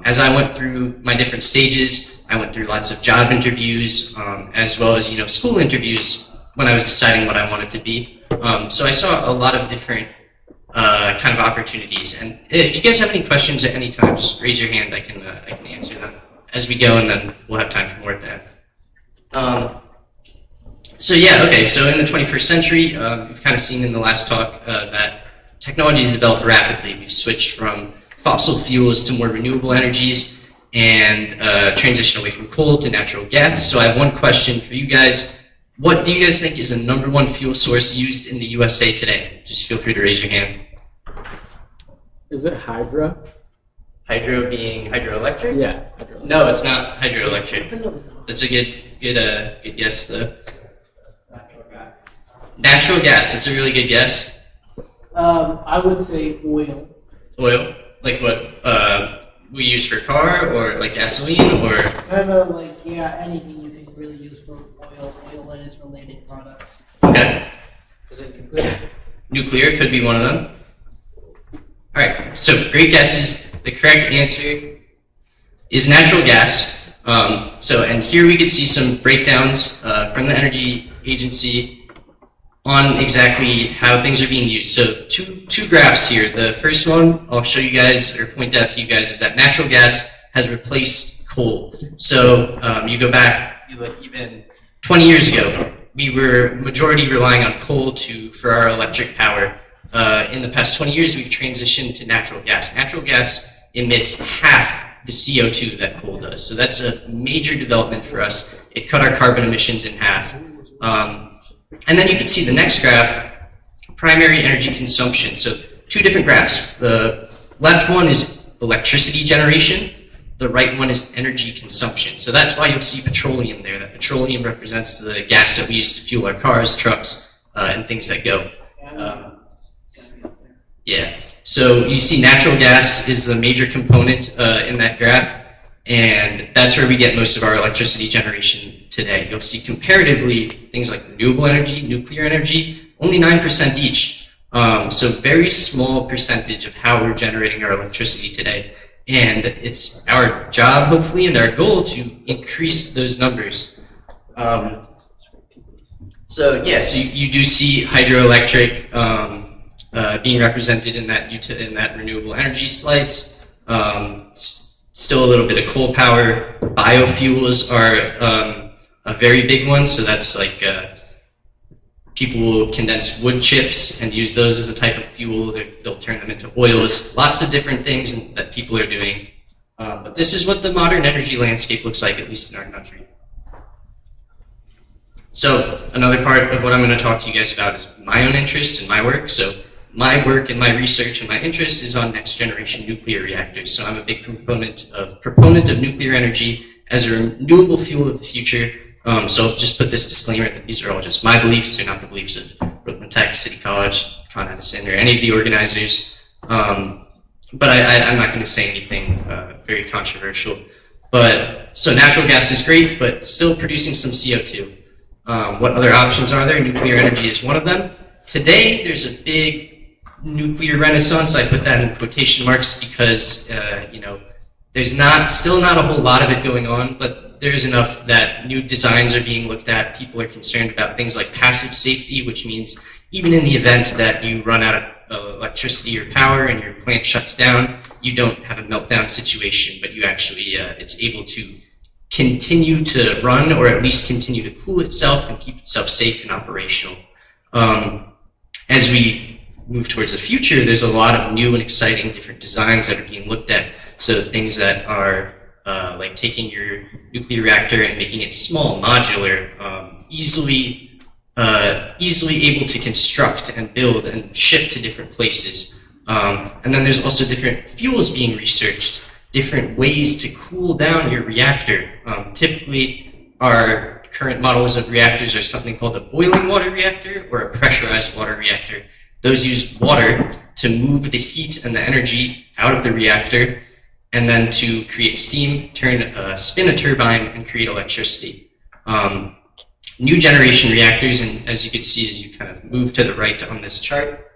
as I went through my different stages, I went through lots of job interviews, as well as school interviews when I was deciding what I wanted to be. So I saw a lot of different kind of opportunities. And if you guys have any questions at any time, just raise your hand. I can answer them as we go, and then we'll have time for more at the end. So yeah, okay. So in the 21st century, we've kind of seen in the last talk that technology has developed rapidly. We've switched from fossil fuels to more renewable energies and transition away from coal to natural gas. So I have one question for you guys. What do you guys think is the #1 fuel source used in the USA today? Just feel free to raise your hand. Is it Hydra? Hydro being hydroelectric? Yeah. No, it's not hydroelectric. That's a good guess, though. Natural gas. Natural gas. That's a really good guess. I would say oil. Oil, like what we use for a car, or like gasoline, or Kind of like, yeah, anything you can really use for oil and its related products. okay. Is it nuclear? Nuclear could be one of them. All right. So great guesses. The correct answer is natural gas. And here we could see some breakdowns from the Energy Agency on exactly how things are being used. So two graphs here. The first one I'll show you guys, or point out to you guys, is that natural gas has replaced coal. So you go back even 20 years ago, we were majority relying on coal for our electric power. In the past 20 years, we've transitioned to natural gas. Natural gas emits half the CO2 that coal does. So that's a major development for us. It cut our carbon emissions in half. And then you can see the next graph, primary energy consumption. So two different graphs. The left one is electricity generation. The right one is energy consumption. So that's why you'll see petroleum there. That petroleum represents the gas that we use to fuel our cars, trucks, and things that go. Yeah. So you see natural gas is the major component in that graph, and that's where we get most of our electricity generation today. You'll see comparatively things like renewable energy, nuclear energy, only 9% each. So very small percentage of how we're generating our electricity today. And it's our job, hopefully, and our goal to increase those numbers. So you do see hydroelectric being represented in that renewable energy slice. Still a little bit of coal power. Biofuels are a very big one. So that's like people will condense wood chips and use those as a type of fuel. They'll turn them into oils. Lots of different things that people are doing. But this is what the modern energy landscape looks like, at least in our country. So another part of what I'm going to talk to you guys about is my own interest and my work. So my work and my research and my interest is on next generation nuclear reactors. So I'm a big proponent of nuclear energy as a renewable fuel of the future. So I'll just put this disclaimer that these are all just my beliefs. They're not the beliefs of Brooklyn Tech, City College, Con Edison, or any of the organizers. But I'm not going to say anything very controversial. So natural gas is great, but still producing some CO2. What other options are there? Nuclear energy is one of them. Today, there's a big nuclear renaissance. I put that in quotation marks because there's still not a whole lot of it going on, but there's enough that new designs are being looked at. People are concerned about things like passive safety, which means even in the event that you run out of electricity or power and your plant shuts down, you don't have a meltdown situation, but you actually it's able to continue to run, or at least continue to cool itself and keep itself safe and operational. As we move towards the future, there's a lot of new and exciting different designs that are being looked at. So things that are like taking your nuclear reactor and making it small, modular, easily able to construct and build and ship to different places. And then there's also different fuels being researched, different ways to cool down your reactor. Typically, our current models of reactors are something called a boiling water reactor or a pressurized water reactor. Those use water to move the heat and the energy out of the reactor, and then to create steam, spin a turbine, and create electricity. New generation reactors, and as you can see as you kind of move to the right on this chart,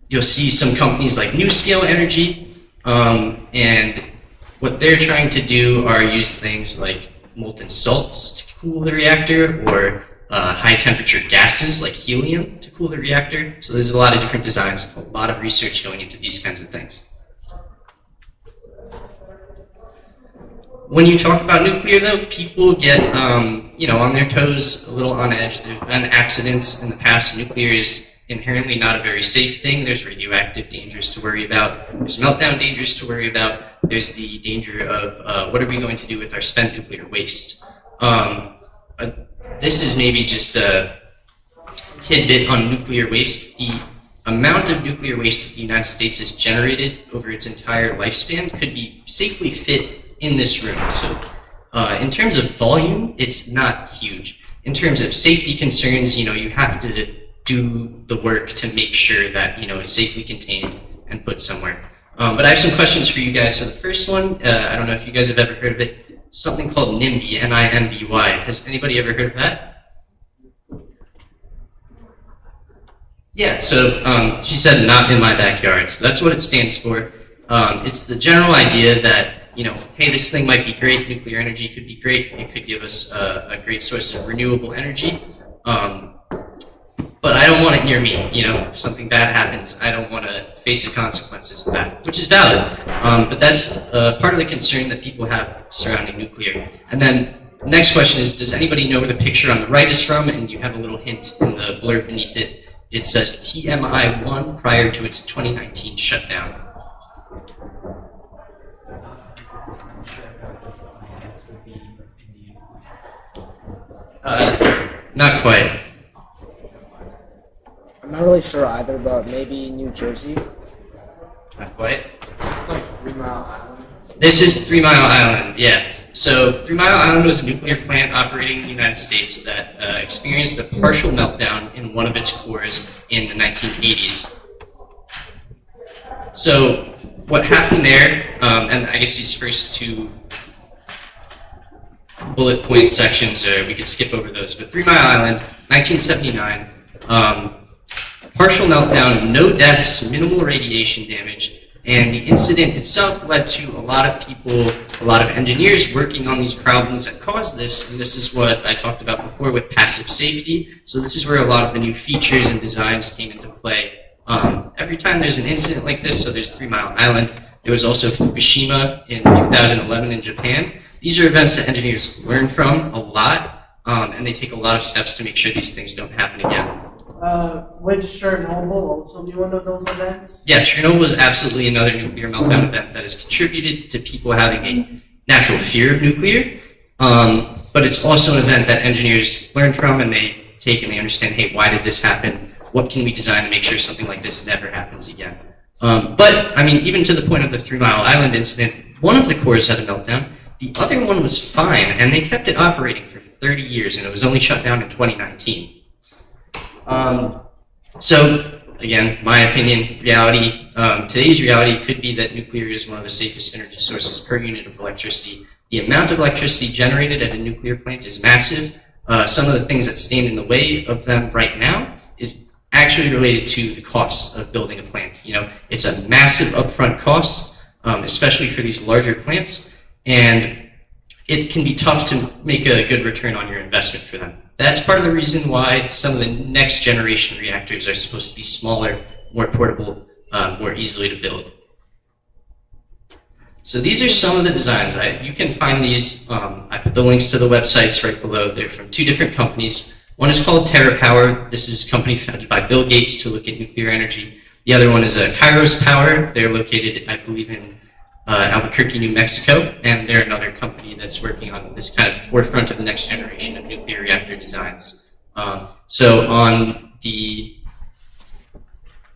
you'll see some companies like NuScale Energy, and what they're trying to do are use things like molten salts to cool the reactor, or high temperature gases like helium to cool the reactor. So there's a lot of different designs, a lot of research going into these kinds of things. When you talk about nuclear, though, people get on their toes, a little on edge. There's been accidents in the past. Nuclear is inherently not a very safe thing. There's radioactive dangers to worry about. There's meltdown dangers to worry about. There's the danger of what are we going to do with our spent nuclear waste. This is maybe just a tidbit on nuclear waste. The amount of nuclear waste that the United States has generated over its entire lifespan could be safely fit in this room. So in terms of volume, it's not huge. In terms of safety concerns, you have to do the work to make sure that it's safely contained and put somewhere. But I have some questions for you guys. So the first one, I don't know if you guys have ever heard of it, something called NIMBY, N-I-M-B-Y. Has anybody ever heard of that? Yeah, so she said not in my backyard. So that's what it stands for. It's the general idea that hey, this thing might be great, nuclear energy could be great, it could give us a great source of renewable energy, but I don't want it near me. If something bad happens, I don't want to face the consequences of that, which is valid, but that's part of the concern that people have surrounding nuclear. And then the next question is, does anybody know where the picture on the right is from? And you have a little hint in the blurb beneath it. It says TMI-1 prior to its 2019 shutdown. Not quite. I'm not really sure either, but maybe New Jersey. Not quite. It's like 3 Mile Island. This is 3 Mile Island, yeah. So 3 Mile Island was a nuclear plant operating in the United States that experienced a partial meltdown in one of its cores in the 1980s. So what happened there, and I guess these first two bullet point sections, we could skip over those, but 3 Mile Island, 1979, partial meltdown, no deaths, minimal radiation damage, and the incident itself led to a lot of people, a lot of engineers working on these problems that caused this, and this is what I talked about before with passive safety. So this is where a lot of the new features and designs came into play. Every time there's an incident like this, so there's 3 Mile Island, there was also Fukushima in 2011 in Japan. These are events that engineers learn from a lot, and they take a lot of steps to make sure these things don't happen again. Would Chernobyl also be one of those events? Yeah, Chernobyl was absolutely another nuclear meltdown event that has contributed to people having a natural fear of nuclear, but it's also an event that engineers learn from, and they take and they understand, hey, why did this happen? What can we design to make sure something like this never happens again? But, I mean, even to the point of the 3 Mile Island incident, one of the cores had a meltdown. The other one was fine, and they kept it operating for 30 years, and it was only shut down in 2019. So, again, my opinion, reality, today's reality could be that nuclear is one of the safest energy sources per unit of electricity. The amount of electricity generated at a nuclear plant is massive. Some of the things that stand in the way of them right now is actually related to the cost of building a plant. It's a massive upfront cost, especially for these larger plants, and it can be tough to make a good return on your investment for them. That's part of the reason why some of the next generation reactors are supposed to be smaller, more portable, more easily to build. So these are some of the designs. You can find these, I put the links to the websites right below. They're from 2 different companies. One is called TerraPower. This is a company founded by Bill Gates to look at nuclear energy. The other one is Kairos Power. They're located, I believe, in Albuquerque, New Mexico, and they're another company that's working on this kind of forefront of the next generation of nuclear reactor designs. So on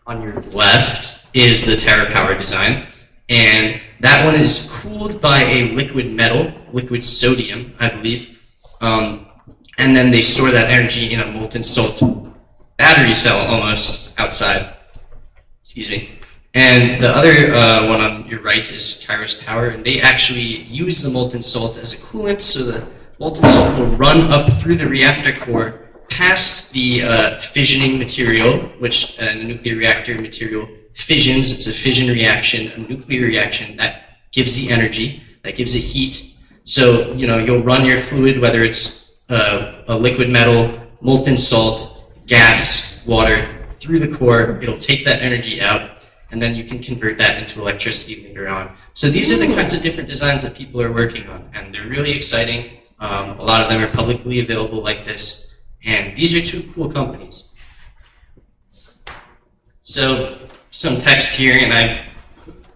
your left is the TerraPower design, and that one is cooled by a liquid metal, liquid sodium, I believe, and then they store that energy in a molten salt battery cell almost outside. Excuse me. And the other one on your right is Kairos Power, and they actually use the molten salt as a coolant, so the molten salt will run up through the reactor core past the fissioning material, which a nuclear reactor material fissions. It's a fission reaction, a nuclear reaction that gives the energy, that gives the heat. So, you'll run your fluid, whether it's a liquid metal, molten salt, gas, water, through the core. It'll take that energy out, and then you can convert that into electricity later on. So these are the kinds of different designs that people are working on, and they're really exciting. A lot of them are publicly available like this, and these are two cool companies. So some text here, and I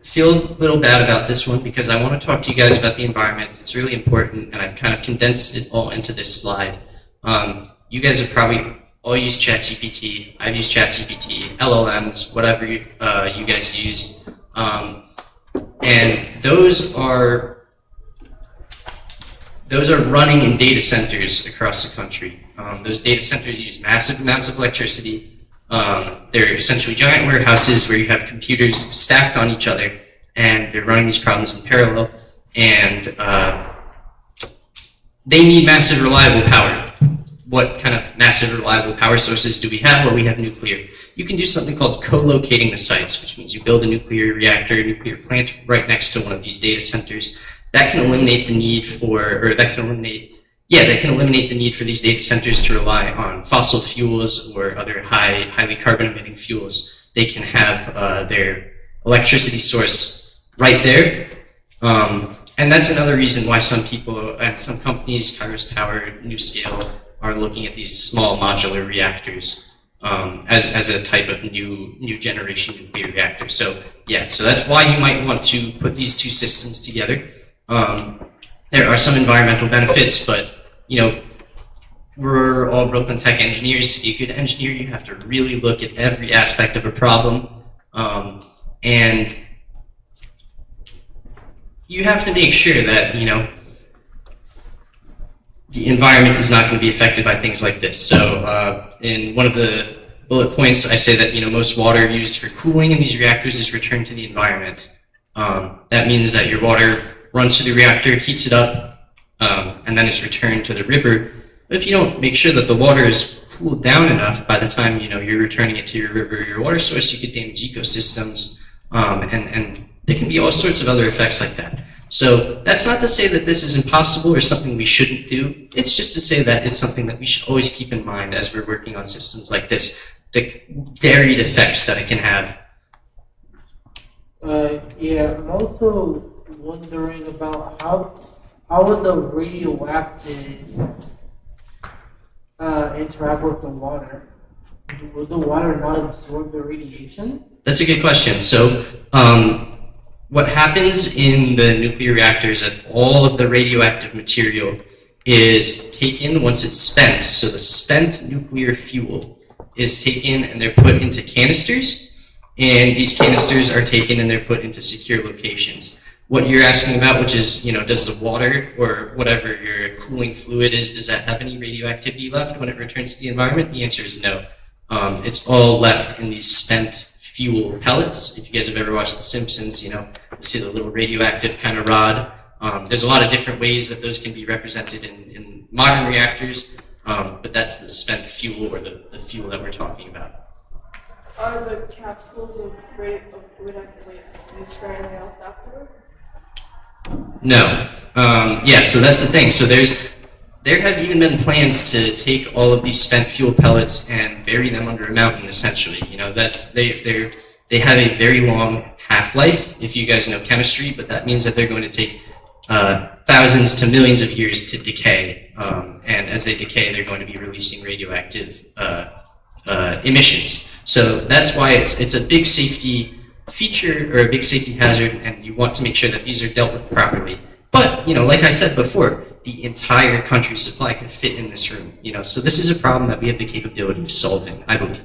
feel a little bad about this one because I want to talk to you guys about the environment. It's really important, and I've kind of condensed it all into this slide. You guys have probably all used ChatGPT. I've used ChatGPT, LLMs, whatever you guys use. And those are running in data centers across the country. Those data centers use massive amounts of electricity. They're essentially giant warehouses where you have computers stacked on each other, and they're running these problems in parallel, and they need massive reliable power. What kind of massive reliable power sources do we have? Well, we have nuclear. You can do something called co-locating the sites, which means you build a nuclear reactor, a nuclear plant right next to one of these data centers. That can eliminate the need for, that can eliminate the need for these data centers to rely on fossil fuels or other highly carbon-emitting fuels. They can have their electricity source right there. And that's another reason why some people and some companies, Kairos Power, NewScale, are looking at these small modular reactors as a type of new generation nuclear reactor. So yeah, so that's why you might want to put these two systems together. There are some environmental benefits, but we're all Brooklyn Tech engineers. To be a good engineer, you have to really look at every aspect of a problem, and you have to make sure that the environment is not going to be affected by things like this. So in one of the bullet points, I say that most water used for cooling in these reactors is returned to the environment. That means that your water runs through the reactor, heats it up, and then it's returned to the river. But if you don't make sure that the water is cooled down enough by the time you're returning it to your river or your water source, you could damage ecosystems, and there can be all sorts of other effects like that. So that's not to say that this is impossible or something we shouldn't do. It's just to say that it's something that we should always keep in mind as we're working on systems like this, the varied effects that it can have. Yeah, I'm also wondering about how would the radioactive interact with the water? Would the water not absorb the radiation? That's a good question. So what happens in the nuclear reactors is that all of the radioactive material is taken once it's spent. So the spent nuclear fuel is taken and they're put into canisters, and these canisters are taken and they're put into secure locations. What you're asking about, which is, does the water or whatever your cooling fluid is, does that have any radioactivity left when it returns to the environment? The answer is no. It's all left in these spent fuel pellets. If you guys have ever watched The Simpsons, you see the little radioactive kind of rod. There's a lot of different ways that those can be represented in modern reactors, but that's the spent fuel or the fuel that we're talking about. Are the capsules of radioactive waste used for anything else afterward? No. Yeah, so that's the thing. So there have even been plans to take all of these spent fuel pellets and bury them under a mountain, essentially. They have a very long half-life, if you guys know chemistry, but that means that they're going to take thousands to millions of years to decay. And as they decay, they're going to be releasing radioactive emissions. So that's why it's a big safety feature or a big safety hazard, and you want to make sure that these are dealt with properly. But, like I said before, the entire country's supply can fit in this room. So this is a problem that we have the capability of solving, I believe.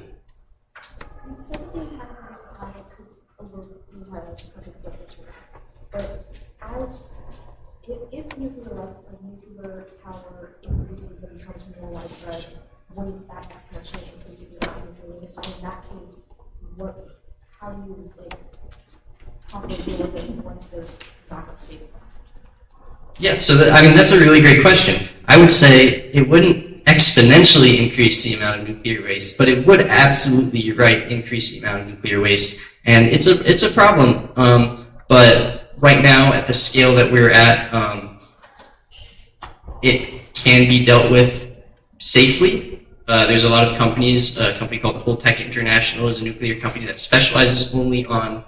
You said that the entire supply could over the entire country could fit this room. But if nuclear power increases and becomes more widespread, wouldn't that exponentially increase the amount of nuclear waste? And in that case, how do you properly deal with it once there's not enough space left? Yeah, so that's a really great question. I would say it wouldn't exponentially increase the amount of nuclear waste, but it would absolutely, you're right, increase the amount of nuclear waste. And it's a problem, but right now at the scale that we're at, it can be dealt with safely. There's a lot of companies, a company called Whole Tech International is a nuclear company that specializes only on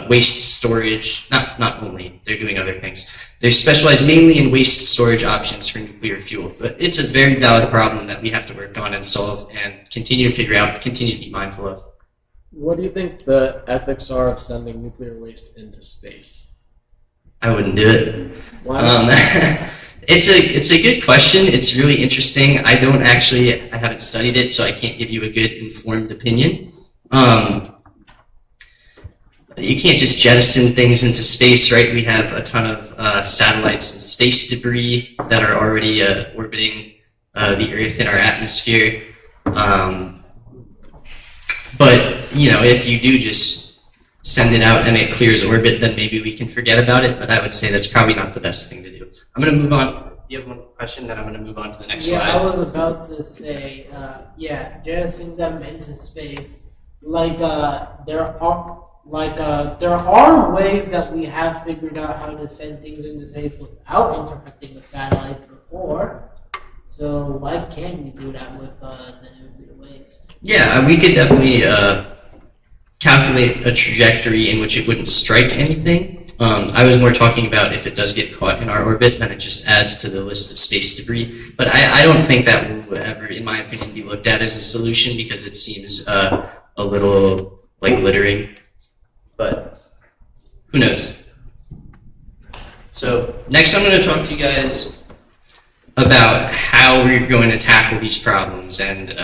waste storage, not only, they're doing other things. They specialize mainly in waste storage options for nuclear fuel. But it's a very valid problem that we have to work on and solve and continue to figure out, continue to be mindful of. What do you think the ethics are of sending nuclear waste into space? I wouldn't do it. Why not? It's a good question. It's really interesting. I haven't studied it, so I can't give you a good informed opinion. You can't just jettison things into space, right? We have a ton of satellites and space debris that are already orbiting the Earth in our atmosphere. But, you know, if you do just send it out and it clears orbit, then maybe we can forget about it. But I would say that's probably not the best thing to do. I'm going to move on. You have one question, then I'm going to move on to the next slide. Yeah, I was about to say, jettisoning them into space. There are ways that we have figured out how to send things into space without interacting with satellites before. So why can't we do that with the nuclear waste? Yeah, we could definitely calculate a trajectory in which it wouldn't strike anything. I was more talking about if it does get caught in our orbit, then it just adds to the list of space debris. But I don't think that will ever, in my opinion, be looked at as a solution because it seems a little like littering. But who knows? So next I'm going to talk to you guys about how we're going to tackle these problems and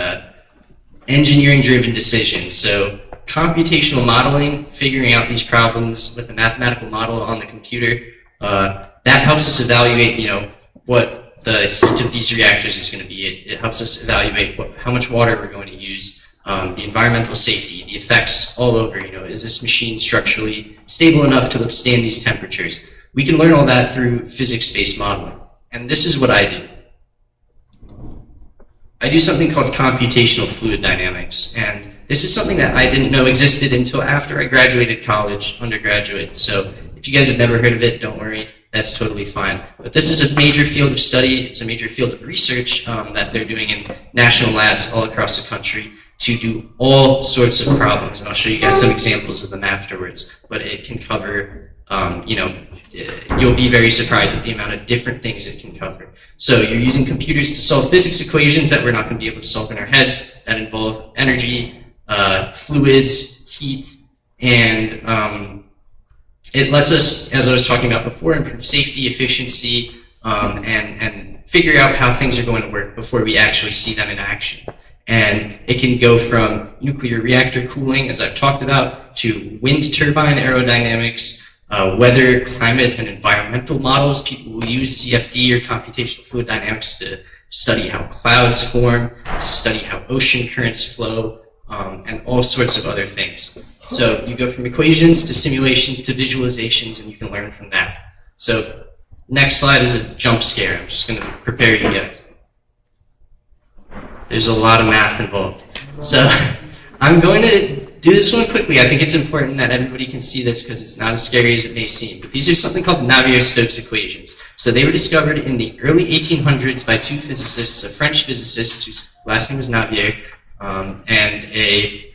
engineering-driven decisions. So computational modeling, figuring out these problems with a mathematical model on the computer, that helps us evaluate, what the heat of these reactors is going to be. It helps us evaluate how much water we're going to use, the environmental safety, the effects all over. Is this machine structurally stable enough to withstand these temperatures? We can learn all that through physics-based modeling. And this is what I do. I do something called computational fluid dynamics, and this is something that I didn't know existed until after I graduated college, undergraduate. So if you guys have never heard of it, don't worry, that's totally fine. But this is a major field of study, it's a major field of research that they're doing in national labs all across the country to do all sorts of problems. And I'll show you guys some examples of them afterwards. But it can cover, you'll be very surprised at the amount of different things it can cover. So you're using computers to solve physics equations that we're not going to be able to solve in our heads that involve energy, fluids, heat, and it lets us, as I was talking about before, improve safety, efficiency, and figure out how things are going to work before we actually see them in action. And it can go from nuclear reactor cooling, as I've talked about, to wind turbine aerodynamics, weather, climate, and environmental models. People will use CFD or computational fluid dynamics to study how clouds form, to study how ocean currents flow, and all sorts of other things. So you go from equations to simulations to visualizations, and you can learn from that. So next slide is a jump scare. I'm just going to prepare you guys. There's a lot of math involved. So I'm going to do this one quickly. I think it's important that everybody can see this because it's not as scary as it may seem. But these are something called Navier-Stokes equations. So they were discovered in the early 1800s by two physicists, a French physicist whose last name was Navier, and a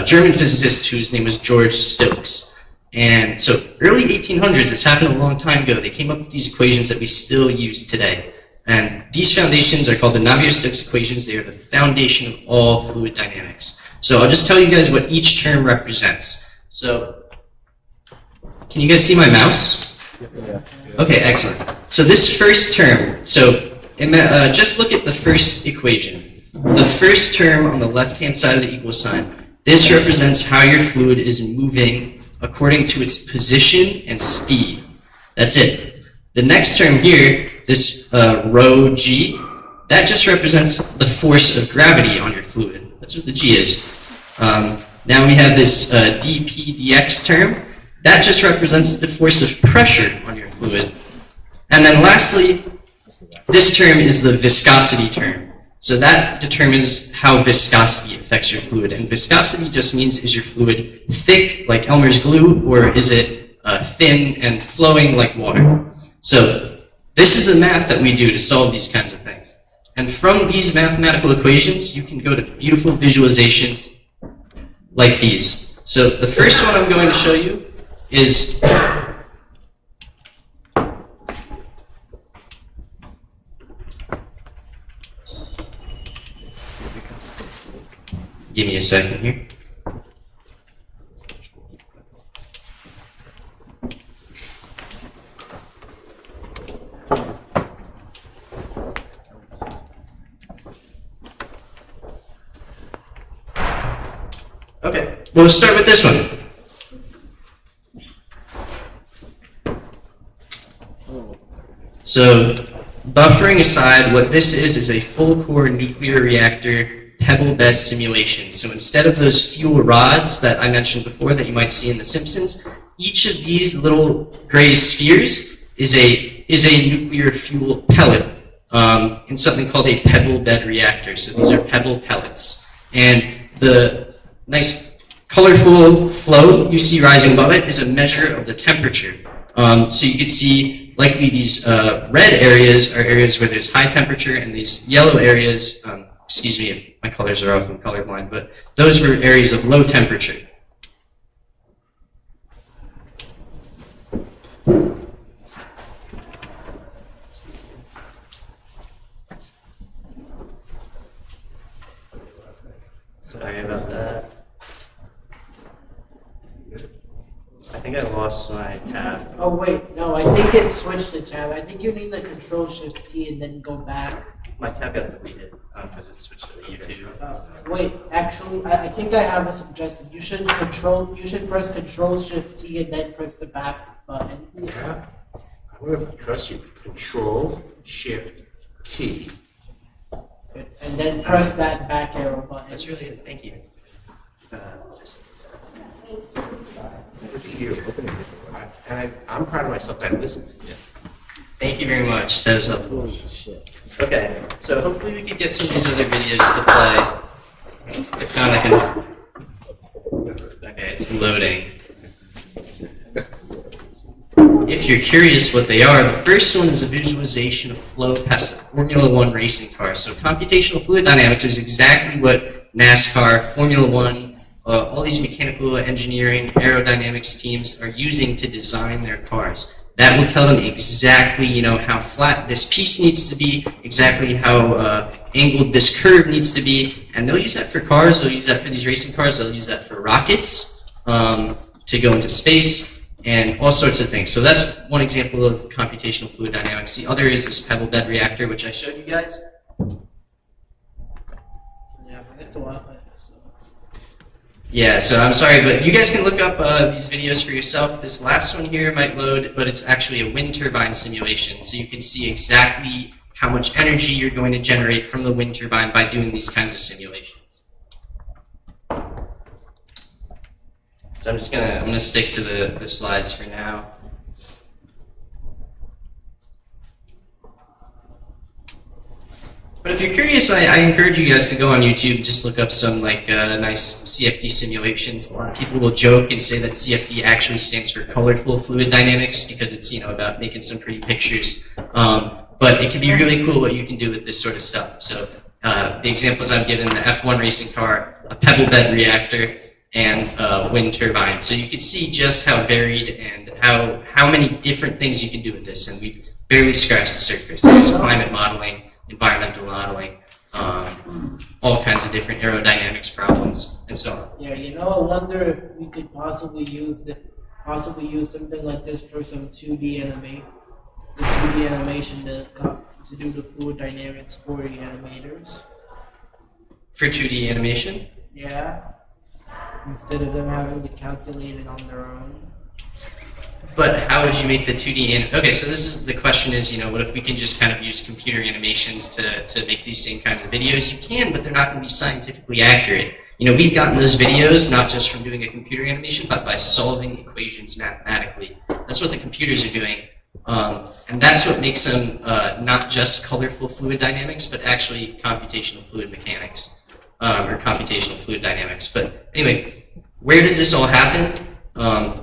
German physicist whose name was George Stokes. And so early 1800s, this happened a long time ago, they came up with these equations that we still use today. And these foundations are called the Navier-Stokes equations. They are the foundation of all fluid dynamics. So I'll just tell you guys what each term represents. So, can you guys see my mouse? Yeah. Okay, excellent. So this first term, just look at the first equation. The first term on the left-hand side of the equal sign, this represents how your fluid is moving according to its position and speed. That's it. The next term here, this rho g, that just represents the force of gravity on your fluid. That's what the g is. Now we have this dp dx term. That just represents the force of pressure on your fluid. And then lastly, this term is the viscosity term. So that determines how viscosity affects your fluid. And viscosity just means, is your fluid thick like Elmer's glue, or is it thin and flowing like water? So This is the math that we do to solve these kinds of things. And from these mathematical equations, you can go to beautiful visualizations like these. So the first one I'm going to show you is give me a second here. Okay, we'll start with this one. So, buffering aside, what this is a full-core nuclear reactor pebble bed simulation. So instead of those fuel rods that I mentioned before that you might see in The Simpsons, each of these little gray spheres is a nuclear fuel pellet in something called a pebble bed reactor. So these are pebble pellets. And the nice colorful flow you see rising above it is a measure of the temperature. So you can see likely these red areas are areas where there's high temperature, and these yellow areas, excuse me if my colors are off, I'm colorblind, but those were areas of low temperature. Sorry about that. I think I lost my tab. Oh wait, no, I think it switched the tab. I think you need the Control-Shift-T and then go back. My tab got deleted because it switched to YouTube. Wait, actually, I think I have a suggestion. You should press Control-Shift-T and then press the back button. Yeah. I'm going to trust you. Control-Shift-T. And then press that back arrow button. That's really good. Thank you. And I'm proud of myself. I listened. Yeah. Thank you very much. That was helpful. Okay, so hopefully we can get some of these other videos to play. If not, I can. Okay, it's loading. If you're curious what they are, the first one is a visualization of flow past a Formula One racing car. So computational fluid dynamics is exactly what NASCAR, Formula One, all these mechanical engineering, aerodynamics teams are using to design their cars. That will tell them exactly, how flat this piece needs to be, exactly how angled this curve needs to be, and they'll use that for cars. They'll use that for these racing cars. They'll use that for rockets to go into space and all sorts of things. So that's one example of computational fluid dynamics. The other is this pebble bed reactor, which I showed you guys. Yeah, but it's a while. Yeah, so I'm sorry, but you guys can look up these videos for yourself. This last one here might load, but it's actually a wind turbine simulation. So you can see exactly how much energy you're going to generate from the wind turbine by doing these kinds of simulations. So I'm gonna stick to the slides for now. But if you're curious, I encourage you guys to go on YouTube, just look up some nice CFD simulations. A lot of people will joke and say that CFD actually stands for colorful fluid dynamics because it's about making some pretty pictures. But it can be really cool what you can do with this sort of stuff. So the examples I've given: the F1 racing car, a pebble bed reactor, and a wind turbine. So you can see just how varied and how many different things you can do with this. And we've barely scratched the surface. There's climate modeling, environmental modeling, all kinds of different aerodynamics problems, and so on. Yeah, I wonder if we could possibly use something like this for some 2D animation to do the fluid dynamics for the animators. For 2D animation? Yeah. Instead of them having to calculate it on their own. But how would you make the 2D okay, so the question is, what if we can just kind of use computer animations to make these same kinds of videos? You can, but they're not going to be scientifically accurate. We've gotten those videos not just from doing a computer animation, but by solving equations mathematically. That's what the computers are doing. And that's what makes them not just colorful fluid dynamics, but actually computational fluid mechanics, or computational fluid dynamics. But anyway, where does this all happen?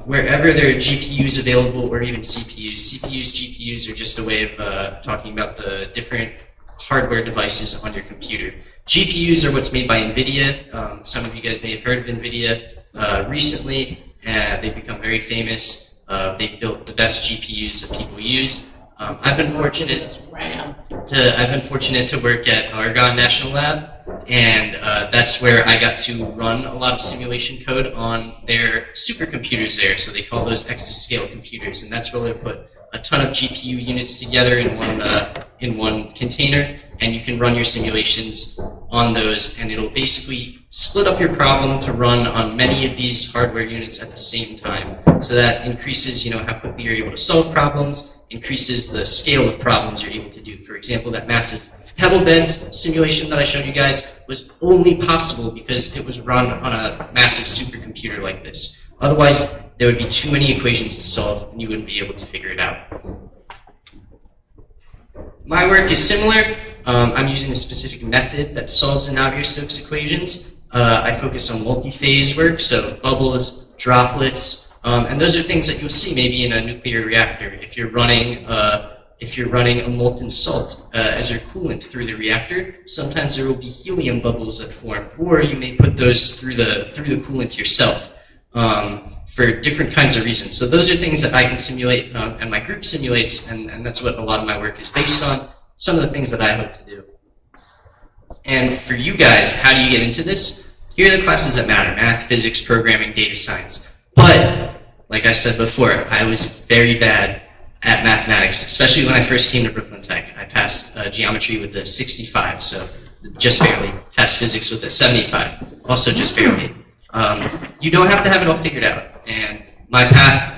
Wherever there are GPUs available or even CPUs. CPUs, GPUs are just a way of talking about the different hardware devices on your computer. GPUs are what's made by NVIDIA. Some of you guys may have heard of NVIDIA recently. They've become very famous. They've built the best GPUs that people use. I've been fortunate to work at Oregon National Lab, and that's where I got to run a lot of simulation code on their supercomputers there. So they call those exascale computers, and that's where they put a ton of GPU units together in one container, and you can run your simulations on those, and it'll basically split up your problem to run on many of these hardware units at the same time. So that increases, how quickly you're able to solve problems, increases the scale of problems you're able to do. For example, that massive pebble bend simulation that I showed you guys was only possible because it was run on a massive supercomputer like this. Otherwise, there would be too many equations to solve and you wouldn't be able to figure it out. My work is similar. I'm using a specific method that solves the Navier-Stokes equations. I focus on multi-phase work, so bubbles, droplets, and those are things that you'll see maybe in a nuclear reactor. If you're running a molten salt as your coolant through the reactor, sometimes there will be helium bubbles that form, or you may put those through the coolant yourself for different kinds of reasons. So those are things that I can simulate, and my group simulates, and that's what a lot of my work is based on. Some of the things that I hope to do. And for you guys, how do you get into this? Here are the classes that matter: math, physics, programming, data science. But like I said before, I was very bad at mathematics, especially when I first came to Brooklyn Tech. I passed geometry with a 65, so just barely. Passed physics with a 75, also just barely. You don't have to have it all figured out. And my path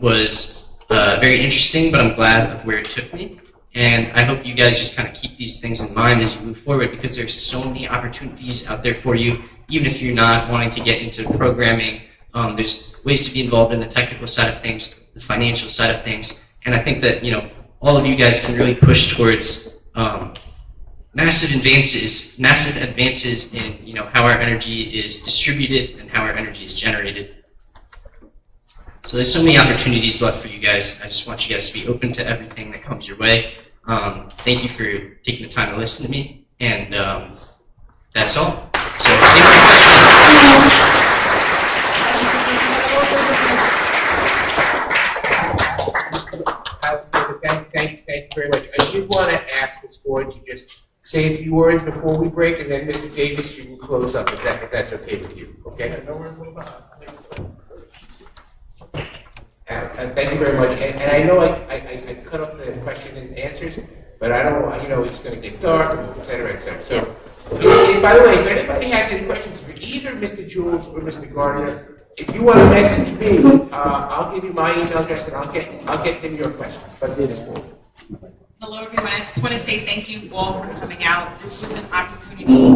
was very interesting, but I'm glad of where it took me. And I hope you guys just kind of keep these things in mind as you move forward, because there's so many opportunities out there for you, even if you're not wanting to get into programming. There's ways to be involved in the technical side of things, the financial side of things. And I think that, all of you guys can really push towards massive advances in, how our energy is distributed and how our energy is generated. So there's so many opportunities left for you guys. I just want you guys to be open to everything that comes your way. Thank you for taking the time to listen to me, and that's all. So Thank you very much. I do want to ask Ms. Ford to just say a few words before we break, and then Mr. Davis, you can close up if that's okay with you. Okay? No worries about Thank you very much. And I know I cut off the question and answers, but I don't want, it's going to get dark, et cetera, et cetera. So, by the way, if anybody has any questions for either Mr. Jules or Mr. Gardner, if you want to message me, I'll give you my email address and I'll get them your questions. But Hello, everyone. I just want to say thank you all for coming out. This was an opportunity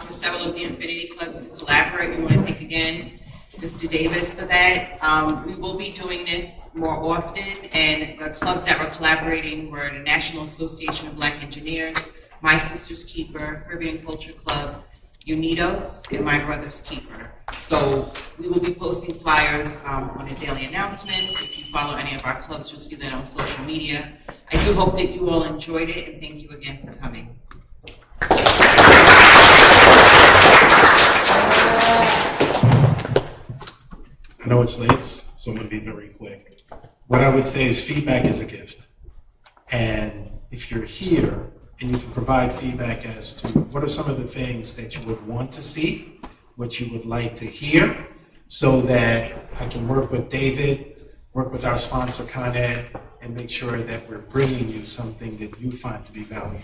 for several of the Infinity Clubs to collaborate. We want to thank again Mr. Davis for that. We will be doing this more often, and the clubs that were collaborating were the National Association of Black Engineers, My Sister's Keeper, Caribbean Culture Club, Unidos, and My Brother's Keeper. So we will be posting flyers on the daily announcements. If you follow any of our clubs, you'll see that on social media. I do hope that you all enjoyed it, and thank you again for coming. I know it's late, so I'm going to be very quick. What I would say is feedback is a gift. And if you're here and you can provide feedback as to what are some of the things that you would want to see, what you would like to hear, so that I can work with David, work with our sponsor, Con Ed, and make sure that we're bringing you something that you find to be valuable.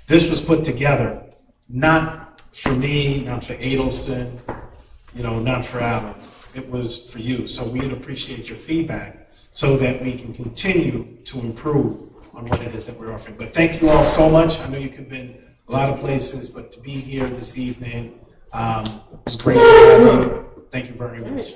This was put together not for me, not for Adelson, not for Alex. It was for you. So we'd appreciate your feedback so that we can continue to improve on what it is that we're offering. But thank you all so much. I know you could have been a lot of places, but to be here this evening, it was great to have you. Thank you very much.